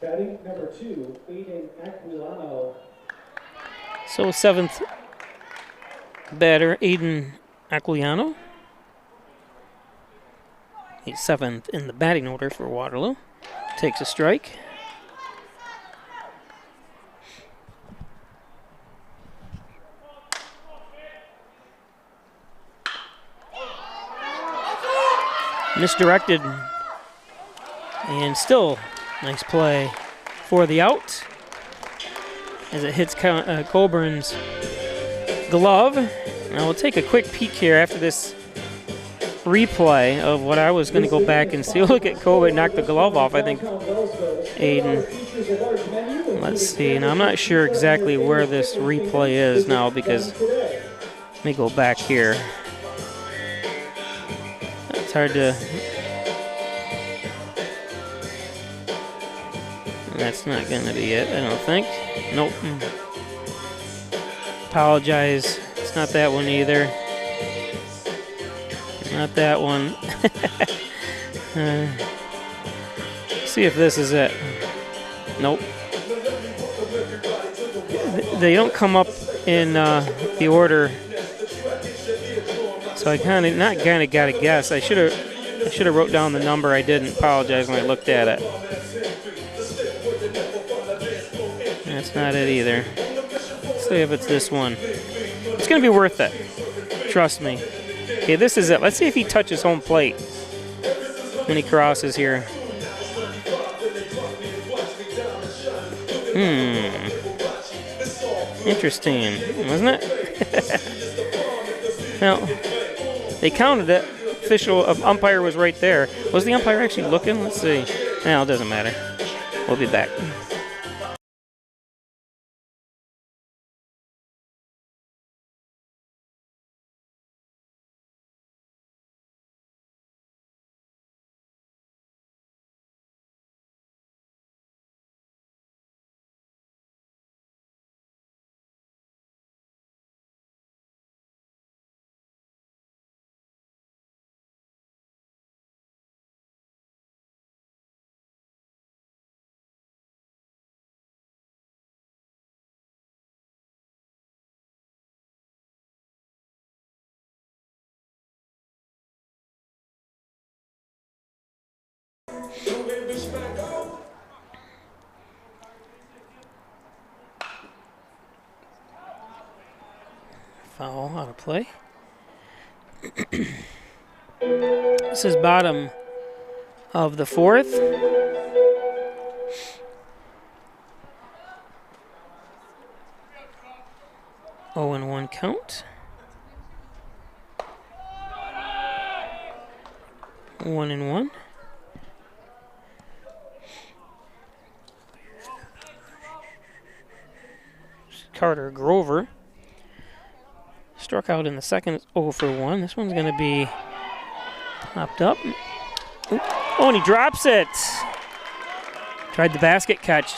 Batting number 2, Aiden Aquilano. So seventh batter, Aiden Aquilano. He's seventh in the batting order for Waterloo. Takes a strike. Misdirected, and still nice play for the out as it hits Colburn's glove. Now we'll take a quick peek here after this replay of what I was going to go back and see. Look at Colburn knock the glove off, I think, Aiden. Let's see. Now I'm not sure exactly where this replay is now because let me go back here. It's hard to. That's not going to be it, I don't think. Nope. Apologize. It's not that one either. Not that one. See if this is it. Nope. They don't come up in the order. So I got to guess. I should have wrote down the number. I didn't. Apologize when I looked at it. That's not it either. Let's see if it's this one. It's going to be worth it. Trust me. Okay, this is it. Let's see if he touches home plate when he crosses here. Interesting, wasn't it? Well, they counted it. Official umpire was right there. Was the umpire actually looking? Let's see. No, it doesn't matter. We'll be back. Foul out of play. This is bottom of the fourth. 0-1 count. 1-1. Carter Grover struck out in the second. It's 0-1. This one's going to be popped up. Oh, and he drops it. Tried the basket catch.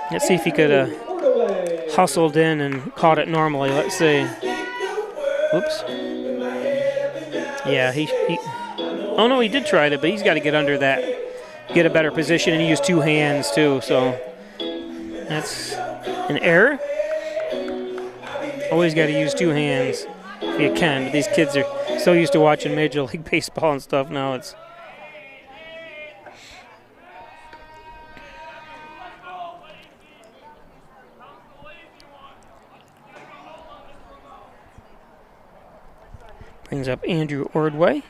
Let's see if he could have hustled in and caught it normally. Let's see. Oops. Yeah, he oh no, he did try it, but he's got to get under that, get a better position, and he used two hands too, so that's an error. Always got to use two hands if you can, but these kids are so used to watching Major League Baseball and stuff now. It's brings up Andrew Ordway.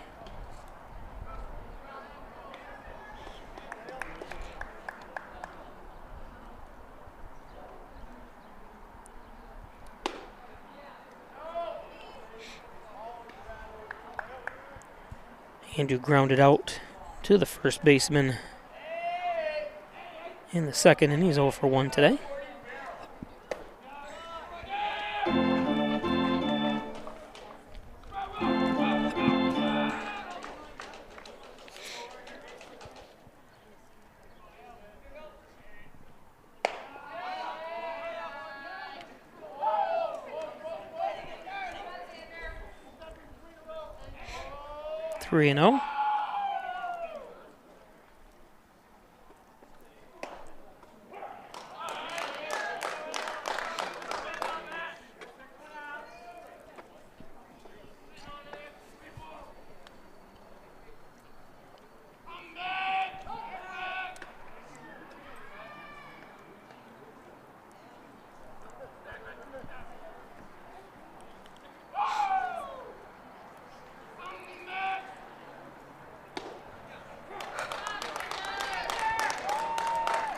Andrew grounded out to the first baseman in the second, and he's 0-1 today. Three and 0.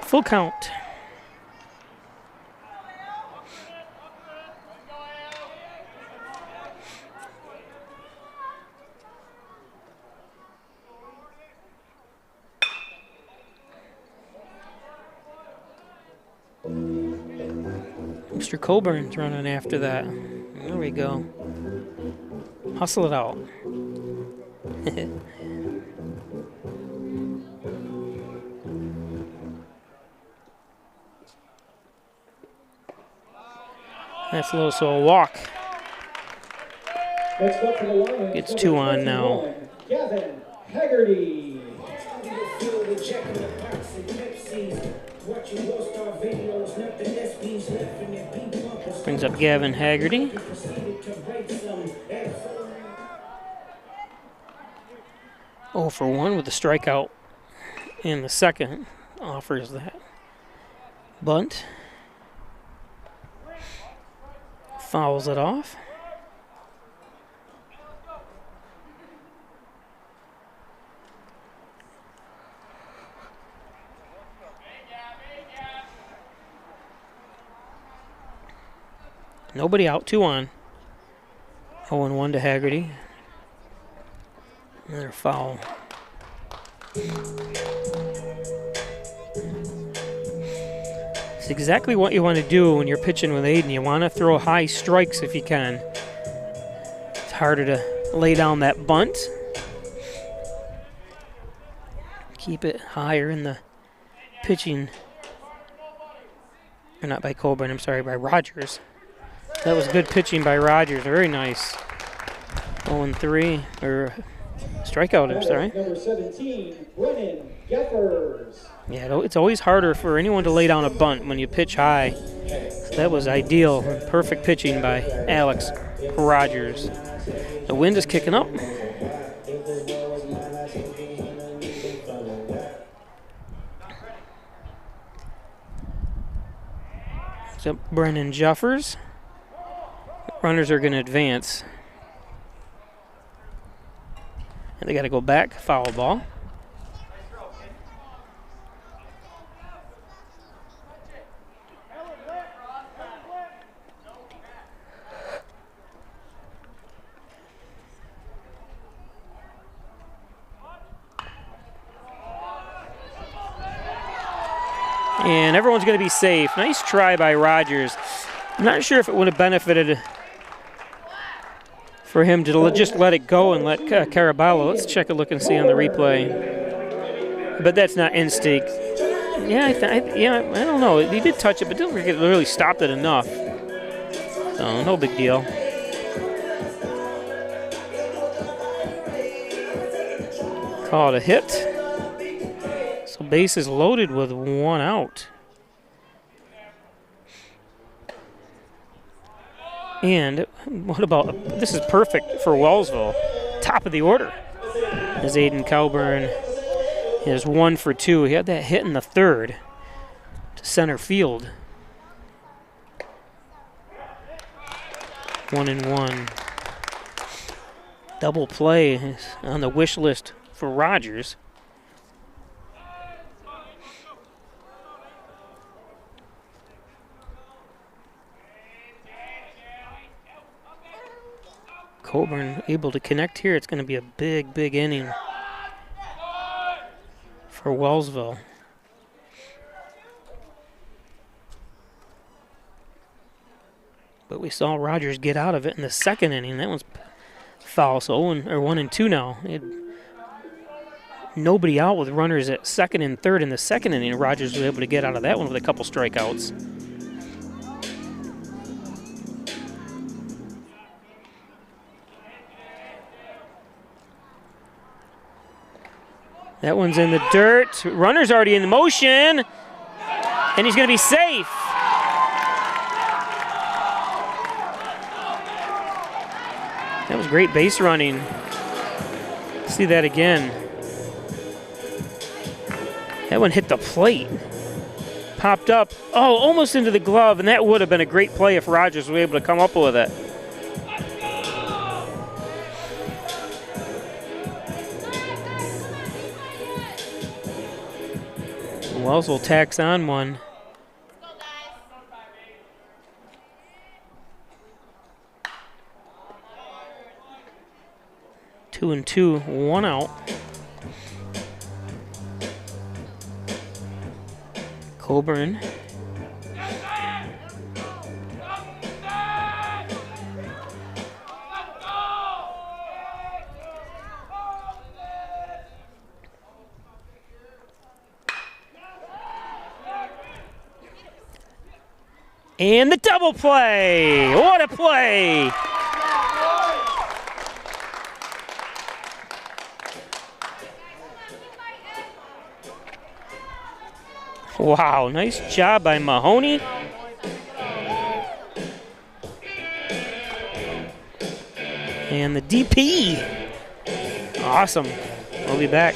Full count. Mr. Colburn's running after that. There we go. Hustle it out. That's low, so a walk. Gets two on now. Gavin Haggerty. Brings up Gavin Haggerty. For 1 with the strikeout in the second. Offers that bunt. Fouls it off. Nobody out, 2 on. 0-1 to Haggerty. Another foul. It's exactly what you want to do when you're pitching with Aiden. You want to throw high strikes if you can. It's harder to lay down that bunt. Keep it higher in the pitching. Or not by Colburn, I'm sorry, by Rogers. That was good pitching by Rogers. Very nice. 0-3, or strikeout, I'm sorry. Number 17, Brennan Geffers. Yeah, it's always harder for anyone to lay down a bunt when you pitch high. So that was ideal. Perfect pitching by Alex Rogers. The wind is kicking up. So Brennan Jeffers. Runners are going to advance. And they got to go back, foul ball. And everyone's going to be safe. Nice try by Rogers. I'm not sure if it would have benefited for him to just let it go and let Caraballo. Let's check a look and see on the replay. But that's not instinct. Yeah, I don't know. He did touch it, but didn't really stop it enough. So no big deal. Called a hit. So base is loaded with 1 out. And what about, this is perfect for Wellsville. Top of the order as Aiden Cowburn is 1 for 2. He had that hit in the third to center field. 1-1. Double play is on the wish list for Rogers. Coburn able to connect here. It's going to be a big, big inning for Wellsville. But we saw Rogers get out of it in the second inning. That one's foul, so 1-2 now. Nobody out with runners at second and third in the second inning. Rogers was able to get out of that one with a couple strikeouts. That one's in the dirt. Runner's already in motion, and he's going to be safe. That was great base running. See that again. That one hit the plate. Popped up, almost into the glove, and that would have been a great play if Rogers was able to come up with it. Wellsville tacks on one. Two and two, 1 out. Coburn. And the double play. What a play. Wow, nice job by Mahoney. And the DP. Awesome. We'll be back.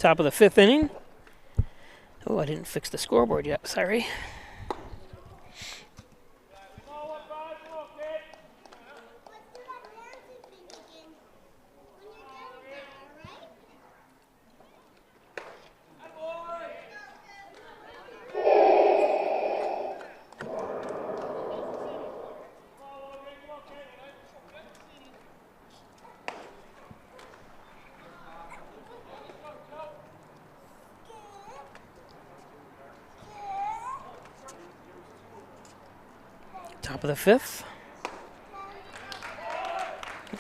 top of the 5th inning. Oh, I didn't fix the scoreboard yet. Sorry. Top of the 5th.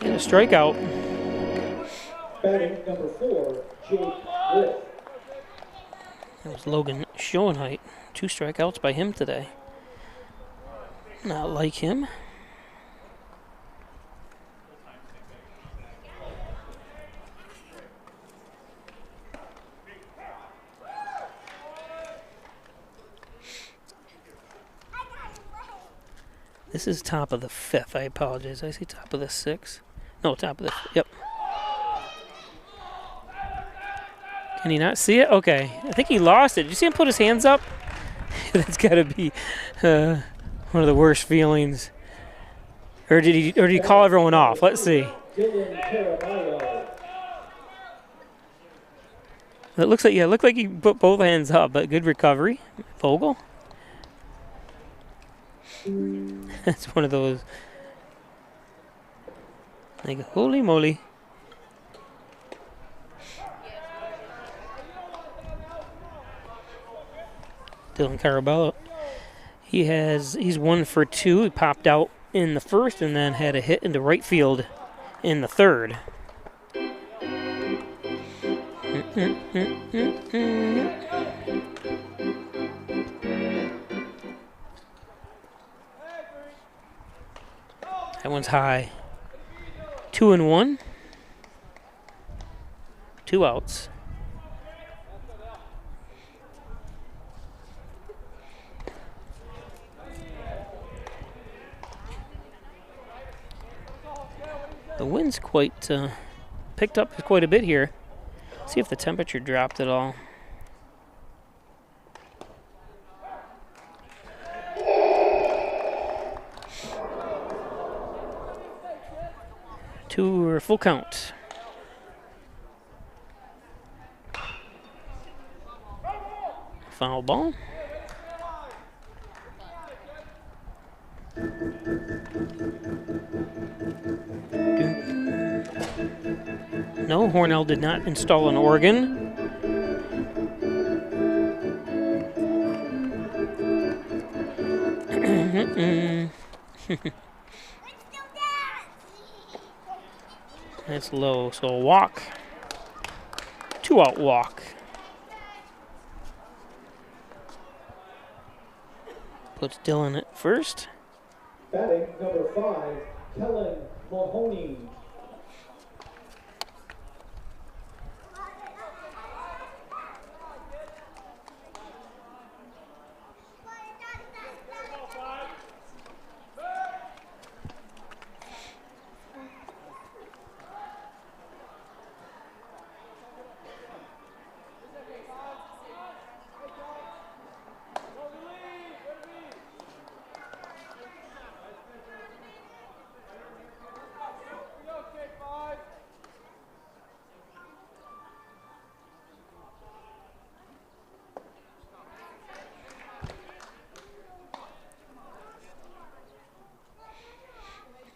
And a strikeout. Batting number 4, Jake Wolf. That was Logan Schoenheit. 2 strikeouts by him today. Not like him. This is top of the 5th. I apologize. I say top of the 6th. No, top of the... Yep. Can he not see it? Okay. I think he lost it. Did you see him put his hands up? That's got to be one of the worst feelings. Or did he call everyone off? Let's see. It looks like he put both hands up, but good recovery. Vogel. That's one of those. Like, holy moly. Dylan Carabello. He's 1 for 2. He popped out in the 1st and then had a hit into right field in the 3rd. That one's high. 2-1. 2 outs. The wind's quite picked up quite a bit here. See if the temperature dropped at all. Two or full count. Foul ball. No, Hornell did not install an organ. That's low, so a walk. 2-out walk. Puts Dylan at first. Batting number 5, Kellen Mahoney.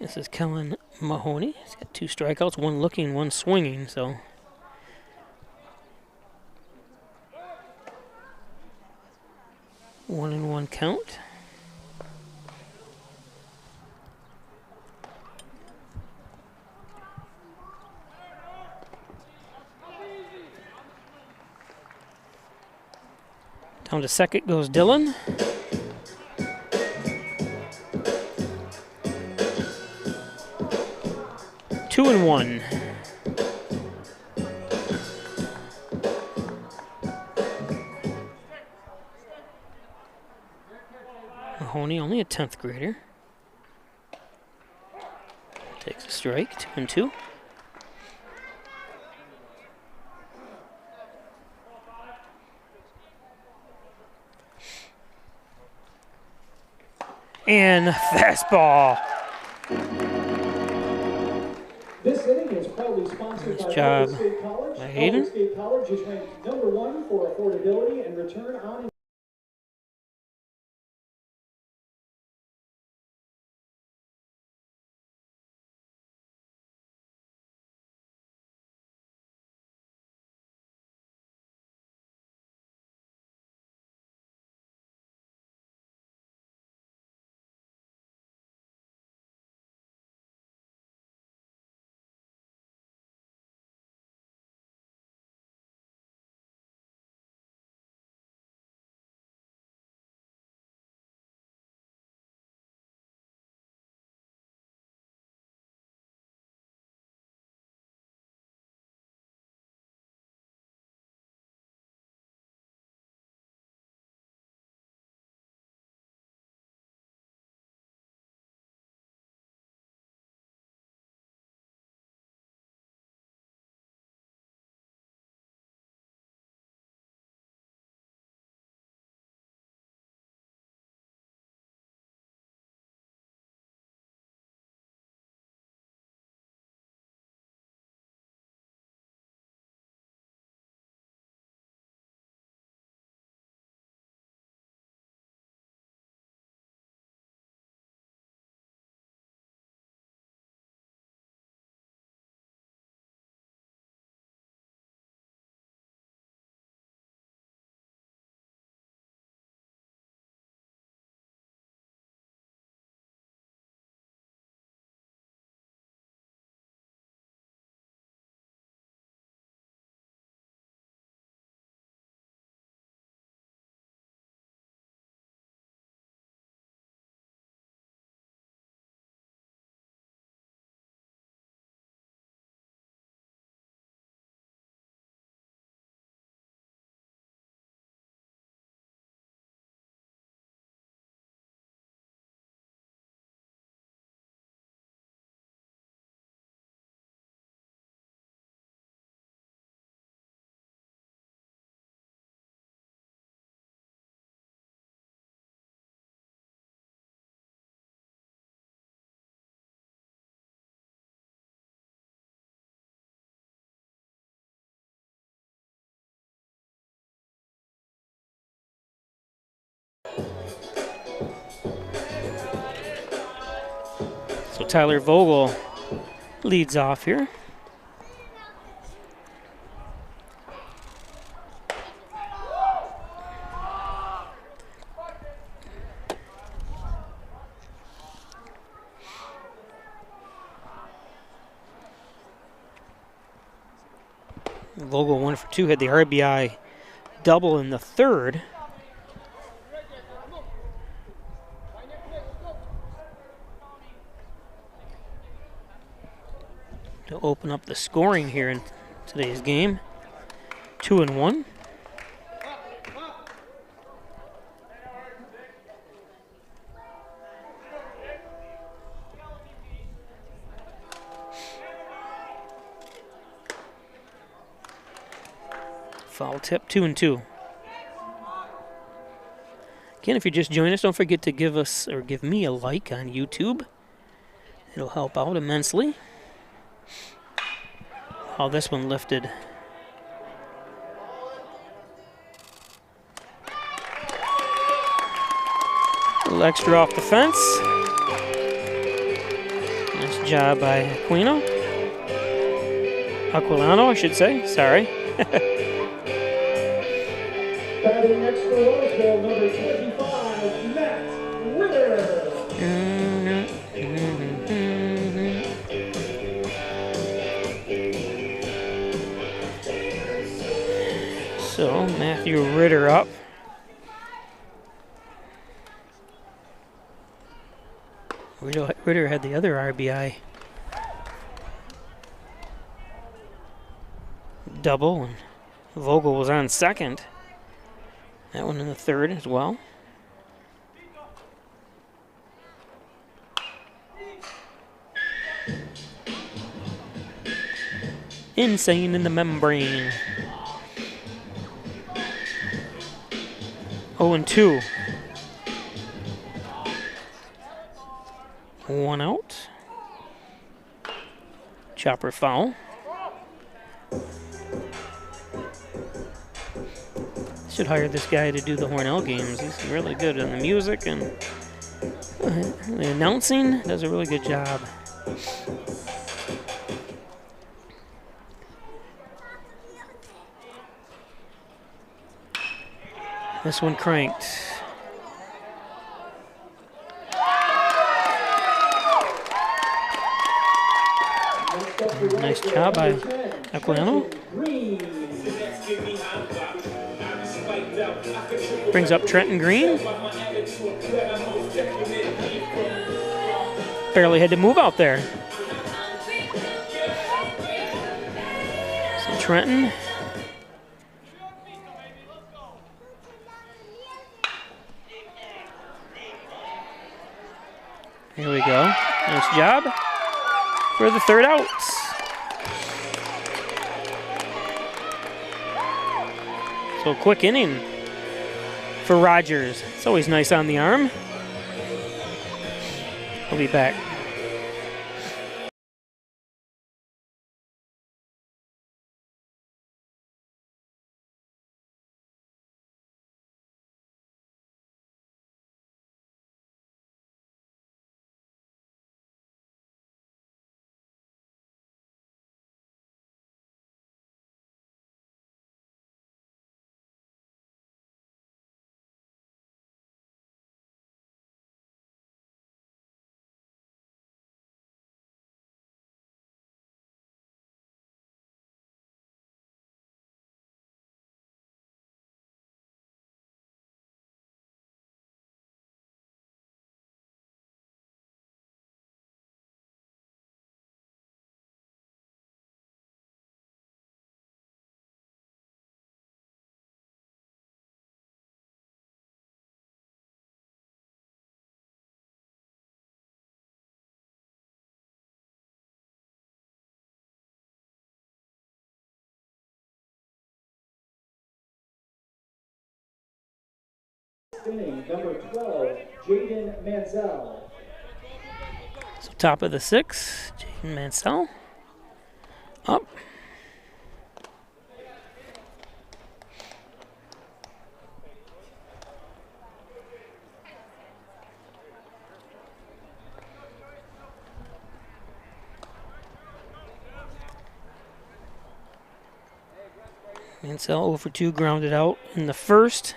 This is Kellen Mahoney. He's got 2 strikeouts, 1 looking, 1 swinging, so. One and 1 count. Down to second goes Dylan. Two and 1. Mahoney, only a 10th grader. Takes a strike, 2 and 2. And fastball. This inning is proudly sponsored by job Florida State College. by Hayden. Florida State College is ranked #1 for affordability and return on. So Tyler Vogel leads off here. Vogel 1 for 2, had the RBI double in the third. To open up the scoring here in today's game. 2-1. Foul tip, 2-2. Again, if you just joined us, don't forget to give us or give me a like on YouTube. It'll help out immensely. Oh, this one lifted. A little extra off the fence. Nice job by Aquilano, I should say. Sorry. Batting next for Wellsville, number 25, Matt Ritter. So Matthew Ritter up. Ritter had the other RBI double, and Vogel was on second. That one in the third as well. Insane in the membrane. 0-2. 1 out. Chopper foul. Should hire this guy to do the Hornell games. He's really good on the music and the announcing. Does a really good job. This one cranked. Nice job by Aquilano. Brings up Trenton Green. Barely had to move out there. So Trenton. Here we go. Nice job for the 3rd out. So quick inning for Rogers. It's always nice on the arm. He'll be back. Inning number 12, Jaden Mansell. So top of the 6th, Jaden Mansell. Up. Mansell 0 for 2, grounded out in the 1st.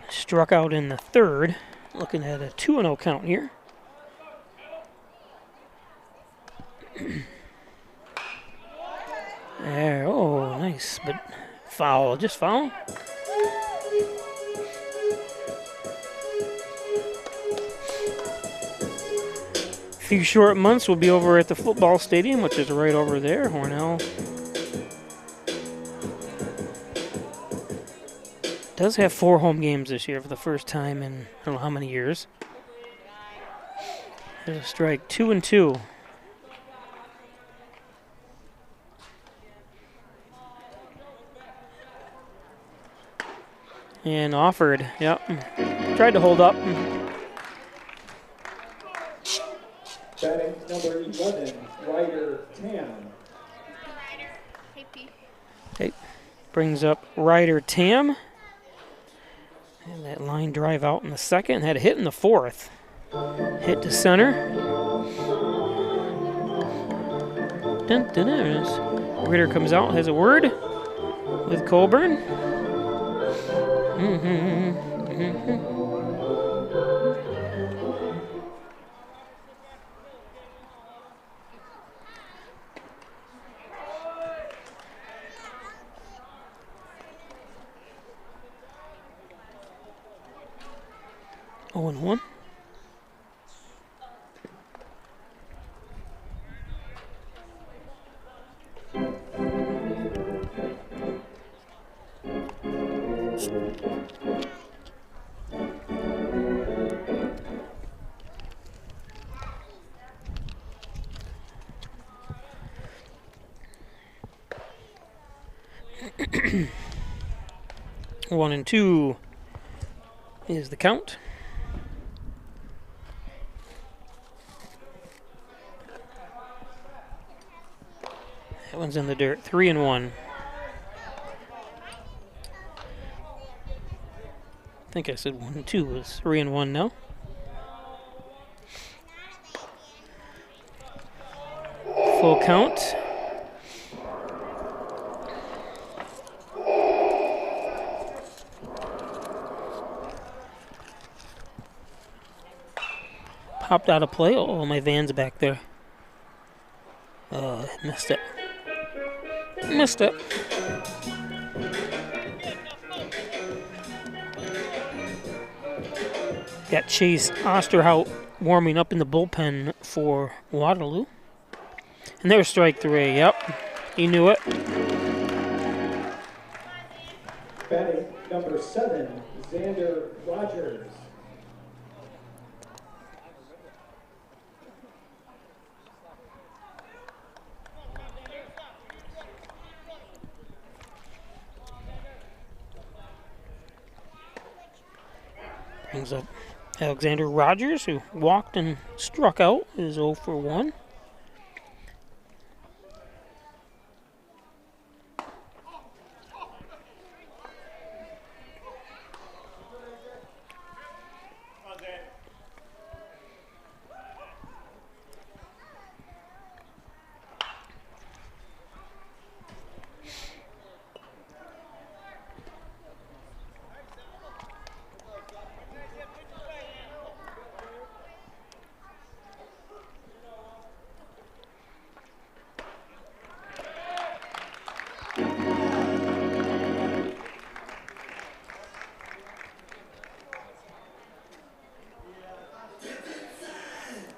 Struck out in the 3rd. Looking at a 2-0 count here. There, oh, nice, but foul, just foul. A few short months will be over at the football stadium, which is right over there, Hornell. Does have 4 home games this year for the first time in I don't know how many years. There's a strike, 2-2. And offered, yep. Tried to hold up. Batting number 11, Ryder Tam. Okay, brings up Ryder Tam. And that line drive out in the 2nd. Had a hit in the 4th. Hit to center. Dun, dun, dun. Ritter comes out, has a word with Colburn. Oh, and 1. One and 2 is the count. That one's in the dirt. 3-1. I think I said 1-2. It's 3-1 now. Full count. Popped out of play. Oh, my van's back there. Oh, missed it. Missed it. Got Chase Osterhout warming up in the bullpen for Waterloo. And there's strike 3. Yep, he knew it. Batting number 7, Xander Rogers. Brings up Alexander Rogers, who walked and struck out, is 0 for 1.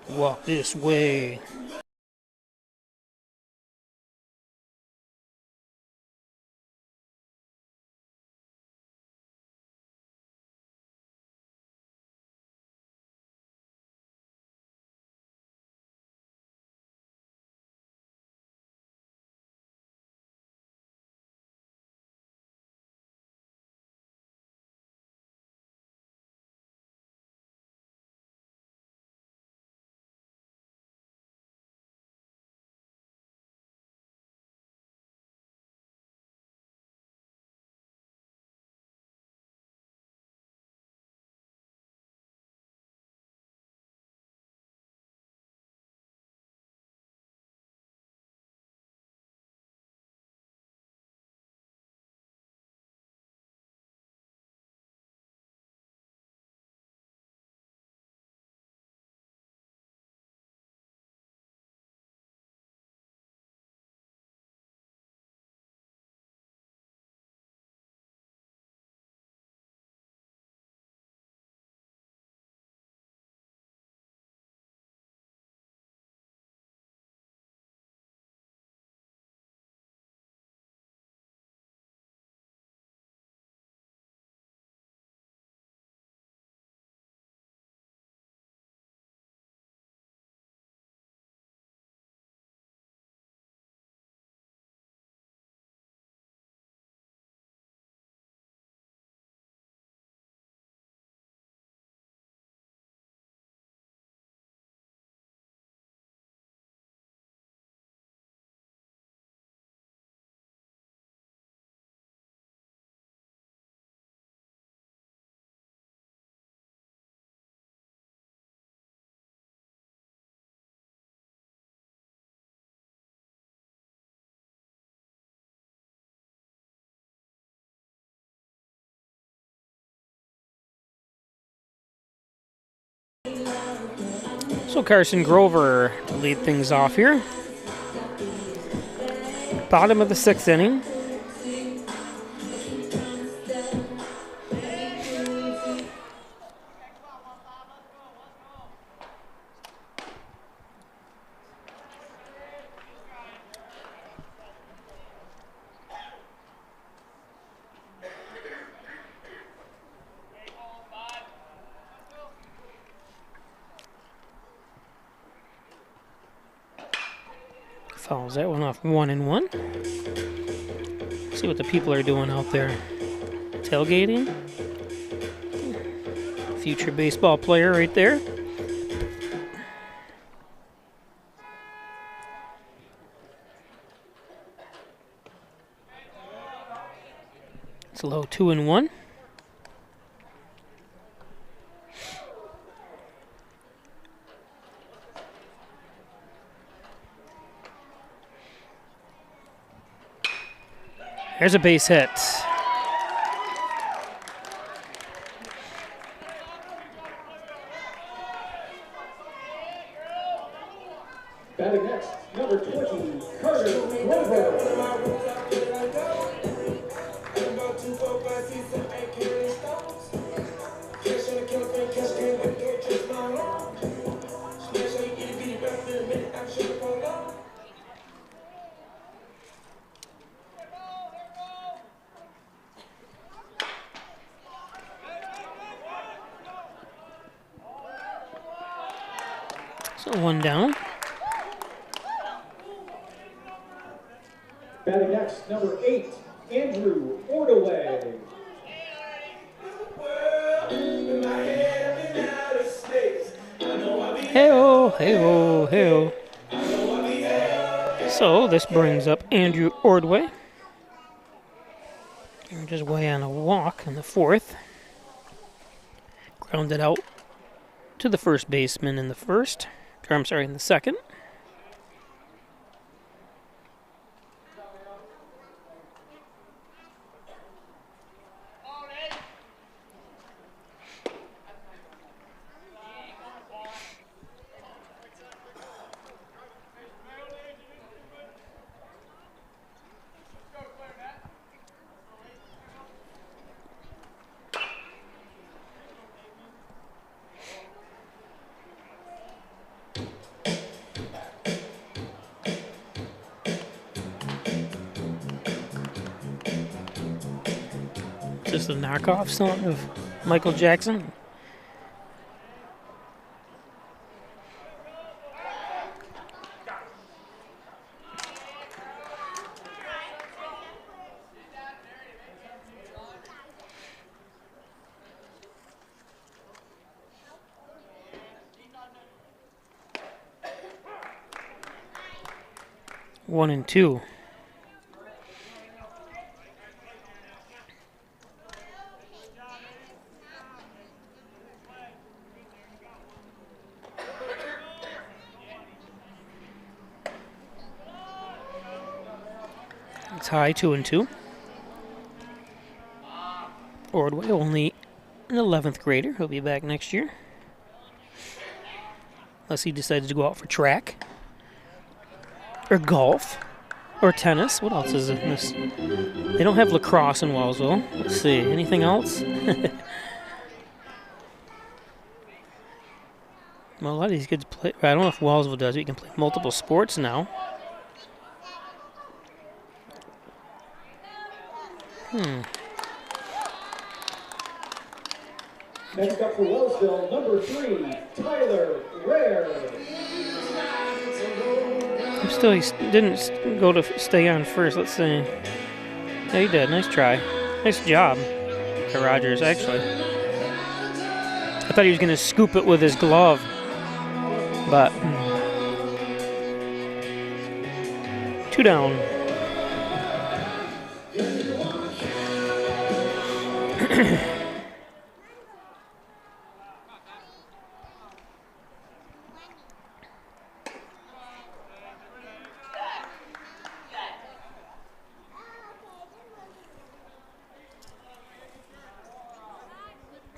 Walk this way. So Carson Grover to lead things off here. Bottom of the 6th inning. Fouls that one off 1-1. See what the people are doing out there. Tailgating. Future baseball player right there. It's low 2-1. There's a base hit. Batting next, number 20, Carter Grover. So 1 down. Batting next, number 8, Andrew Ordaway. Hey-oh, hey-oh, hey-oh. So this brings up Andrew Ordway. Just way on a walk in the 4th. Grounded out to the first baseman in the 1st. Or I'm sorry, in the 2nd. Is this a knockoff song of Michael Jackson? One and two. It's high, 2-2. Ordway, only an 11th grader. He'll be back next year. Unless he decides to go out for track. Or golf. Or tennis. What else is in this? They don't have lacrosse in Wellsville. Let's see. Anything else? Well, a lot of these kids play. I don't know if Wellsville does it. You can play multiple sports now. Next up for Wellsville, number 3, Tyler Rare. He didn't go to stay on first. Let's see. Yeah, he did. Nice try. Nice job to Rogers, actually. I thought he was going to scoop it with his glove. But 2 down.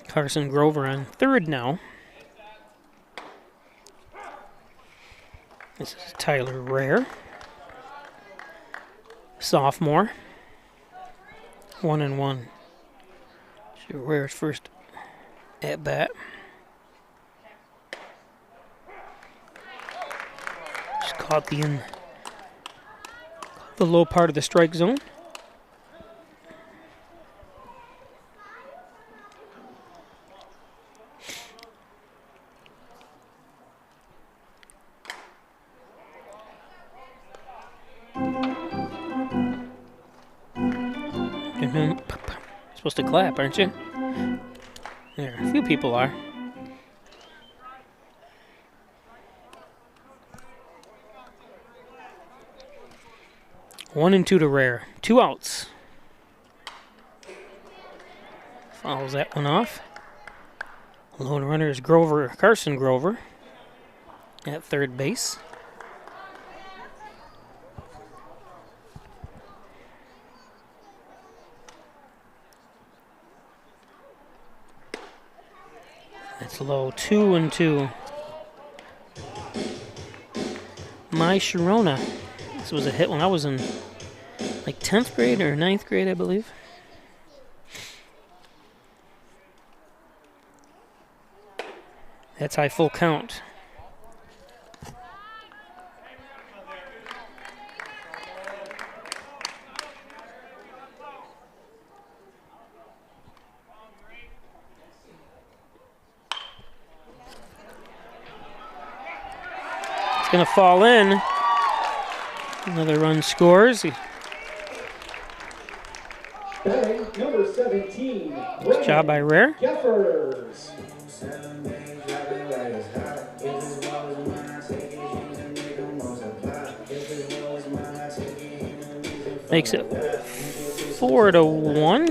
Carson Grover on third now. This is Tyler Rare, sophomore. 1-1. Rare's first at bat. Just caught the low part of the strike zone. Supposed to clap, aren't you? There, a few people are. One and two to Rare. 2 outs. Fouls that one off. Lone runner is Carson Grover at third base. It's low, 2-2. My Sharona. This was a hit when I was in like 10th grade or 9th grade, I believe. That's high, full count. It's going to fall in. Another run scores. Batting number 17. Nice job by Rare. Geffers. Makes it 4-1.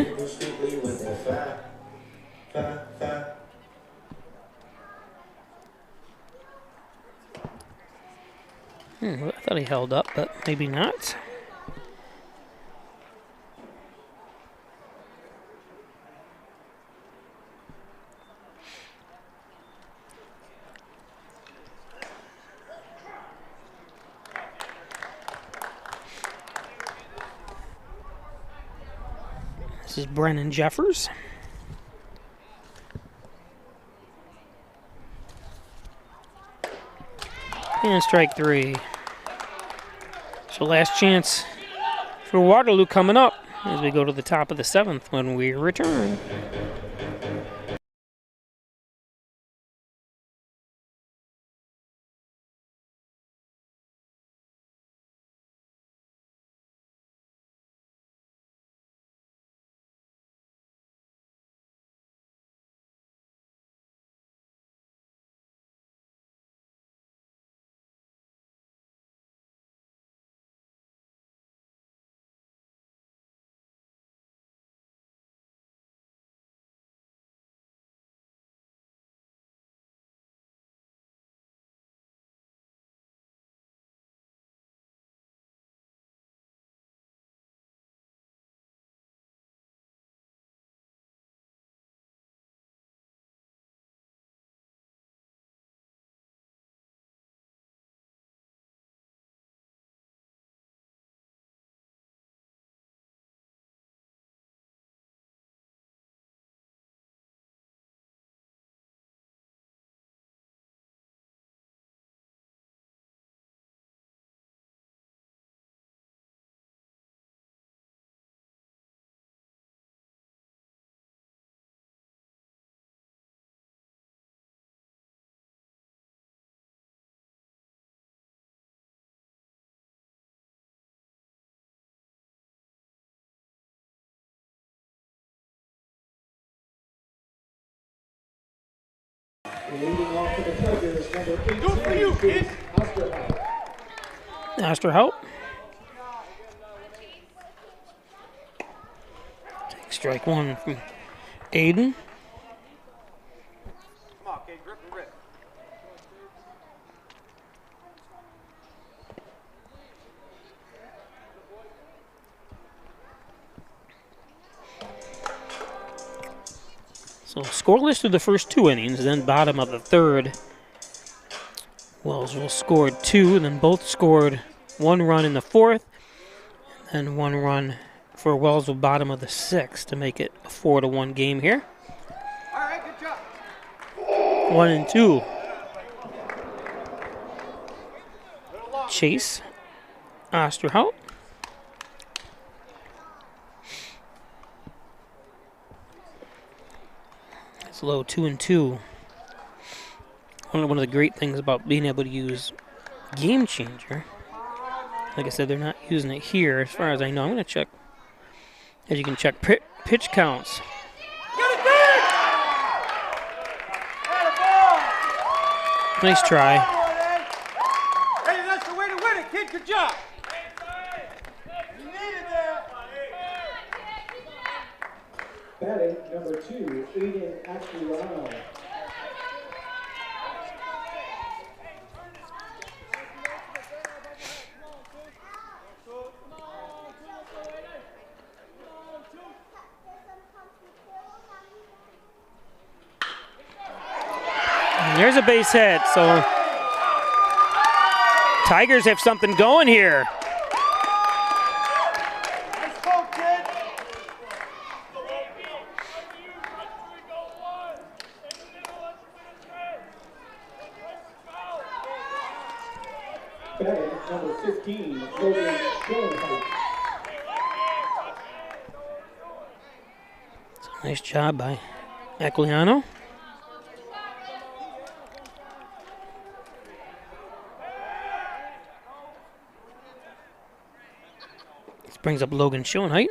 I thought he held up, but maybe not. This is Brennan Jeffers. And strike 3. So last chance for Waterloo coming up as we go to the top of the 7th when we return. Leading off for the Tigers, number 18, Osterhout. Take strike 1 from Aiden. Come on, okay, grip and rip. So scoreless through the first 2 innings, then bottom of the 3rd. Wellsville scored 2, and then both scored 1 run in the 4th, and 1 run for Wellsville bottom of the 6th to make it a 4-1 game here. All right, good job. 1-2. Chase Osterhout. It's low, 2-2. One of the great things about being able to use Game Changer, like I said, they're not using it here as far as I know. I'm going to check, as you can check pitch counts. Nice try. Hey, that's the way to win it, kid. Good job. You needed that. batting number 2, Aquilano. And there's a base hit, so Tigers have something going here. Batting number 15, Logan Schoenheit. Nice job by Aquilano. This brings up Logan Schoenheit.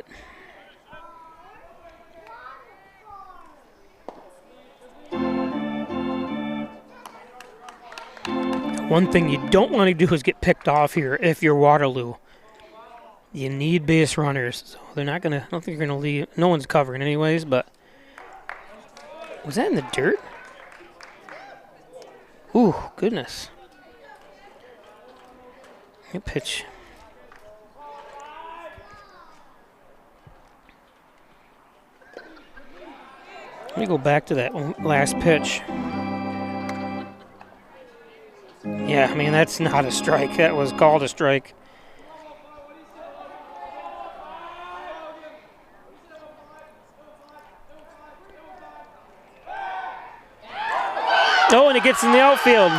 One thing you don't want to do is get picked off here if you're Waterloo. You need base runners. So they're not going to, I don't think they're going to leave. No one's covering anyways, but. Was that in the dirt? Ooh, goodness. Good pitch. Let me go back to that last pitch. Yeah, I mean, that's not a strike. That was called a strike. Oh, and it gets in the outfield.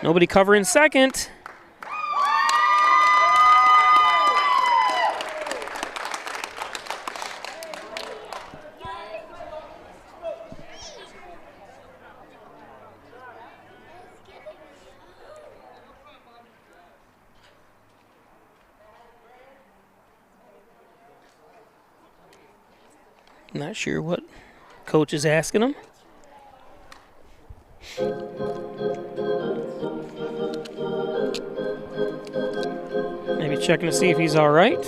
Nobody covering second. Not sure what coach is asking him. Maybe checking to see if he's all right.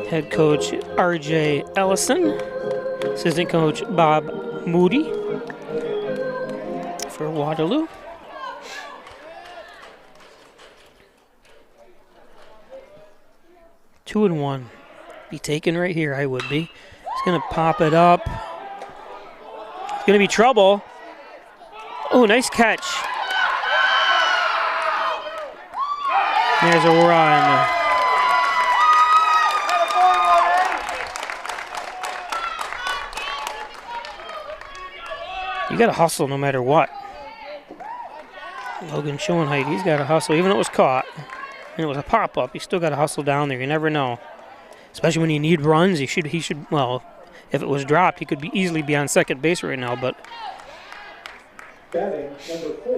Head coach R.J. Ellison. Assistant coach Bob Moody for Waterloo. Two and one. Be taken right here, I would be. He's going to pop it up. It's going to be trouble. Oh, nice catch. There's a run. You got to hustle no matter what. Logan Schoenheit, he's got to hustle, even though it was caught. And it was a pop-up. You still got to hustle down there. You never know. Especially when you need runs, he should, well, if it was dropped, he could easily be on second base right now, but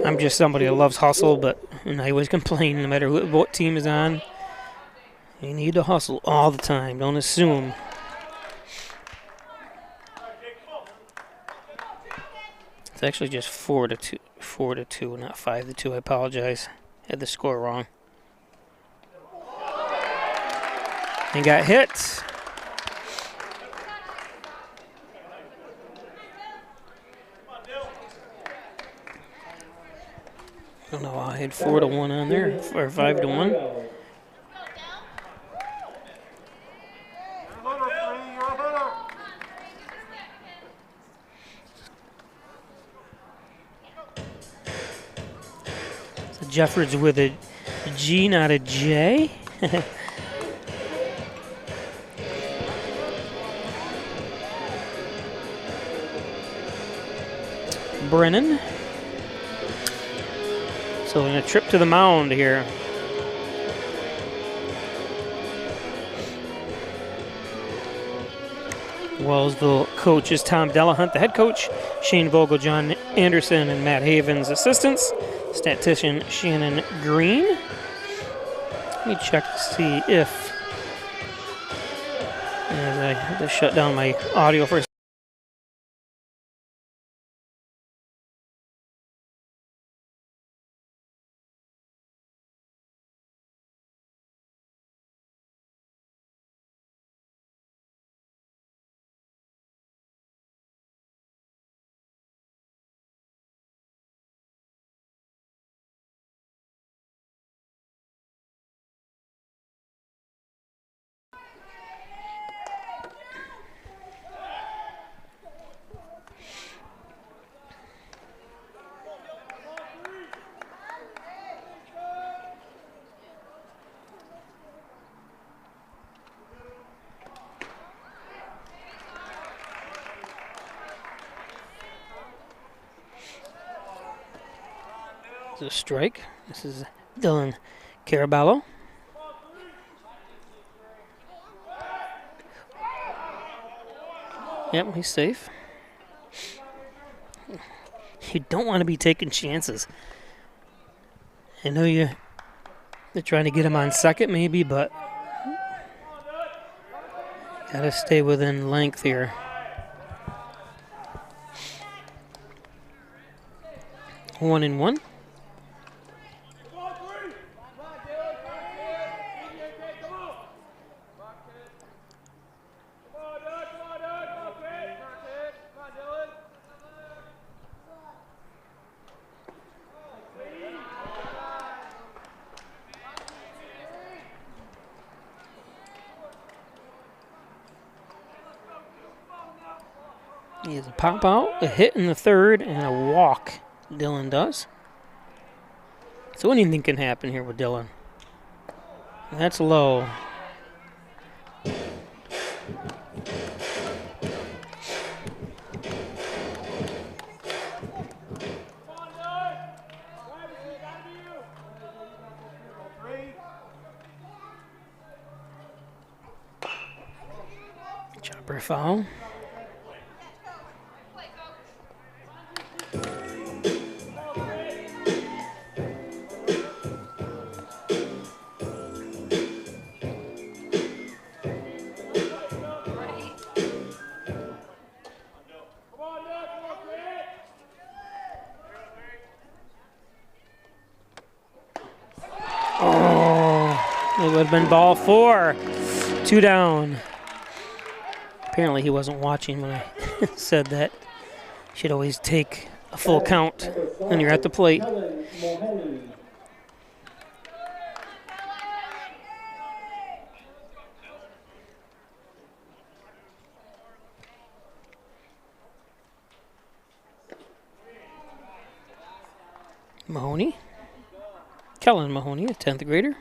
I'm just somebody that loves hustle, but and I always complain no matter what team is on. You need to hustle all the time. Don't assume. It's actually just 4-2, not 5-2. I apologize. Had the score wrong. And got hit. I don't know why I had 4-1 on there, or 5-1. So Jeffords with a G, not a J. Brennan. So in a trip to the mound here. Wellsville coach is Tom Delahunt, the head coach. Shane Vogel, John Anderson, and Matt Havens, assistants. Statistician Shannon Green. Let me check to see if, as I had to shut down my audio for a second. It's a strike. This is Dylan Caraballo. Yep, he's safe. You don't want to be taking chances. I know they're trying to get him on second maybe, but gotta stay within length here. One and one. He has a pop out, a hit in the third, and a walk. Dylan does. So anything can happen here with Dylan. That's low. Chopper foul. It would have been ball 4. 2 down. Apparently he wasn't watching when I said that. Should always take a full count when you're at the plate. Mahoney. Kellen Mahoney, a 10th grader.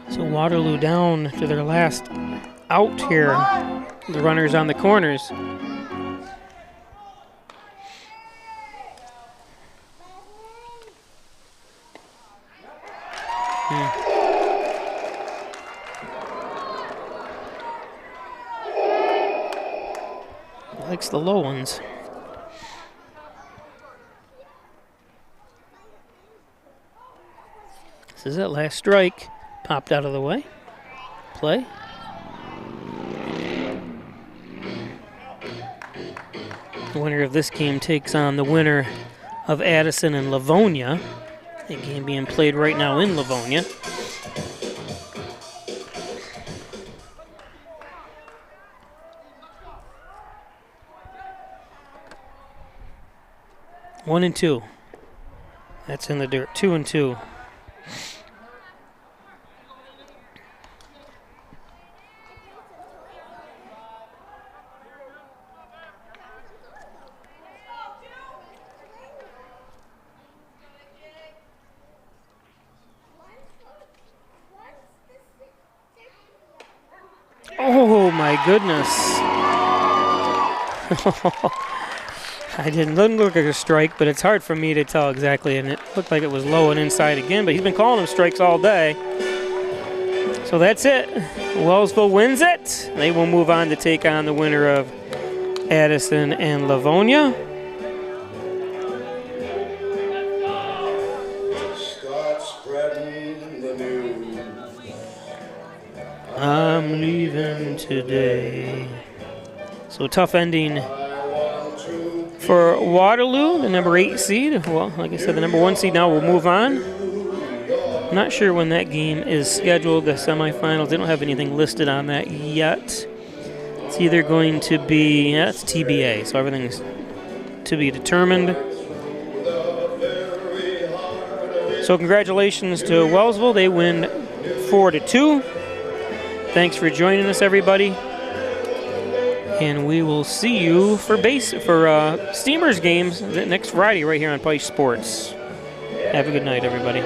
So Waterloo down to their last out here. The runners on the corners. Likes the low ones. This is it, last strike. Popped out of the way. Play. The winner of this game takes on the winner of Addison and Livonia. The game being played right now in Livonia. One and two. That's in the dirt. 2 and 2. Oh my goodness. I didn't look like a strike, but it's hard for me to tell exactly, and it looked like it was low and inside again, but he's been calling them strikes all day. So that's it. Wellsville wins it. They will move on to take on the winner of Addison and Livonia. Start spreading the news. I'm leaving today. So tough ending for Waterloo, the number 8 seed. Well, like I said, the number 1 seed now will move on. I'm not sure when that game is scheduled, the semifinals. They don't have anything listed on that yet. It's either going to be, yeah, it's TBA, so everything's to be determined. So congratulations to Wellsville. They win 4-2. Thanks for joining us, everybody. And we will see you for Steamers games next Friday right here on Pike Sports. Have a good night, everybody.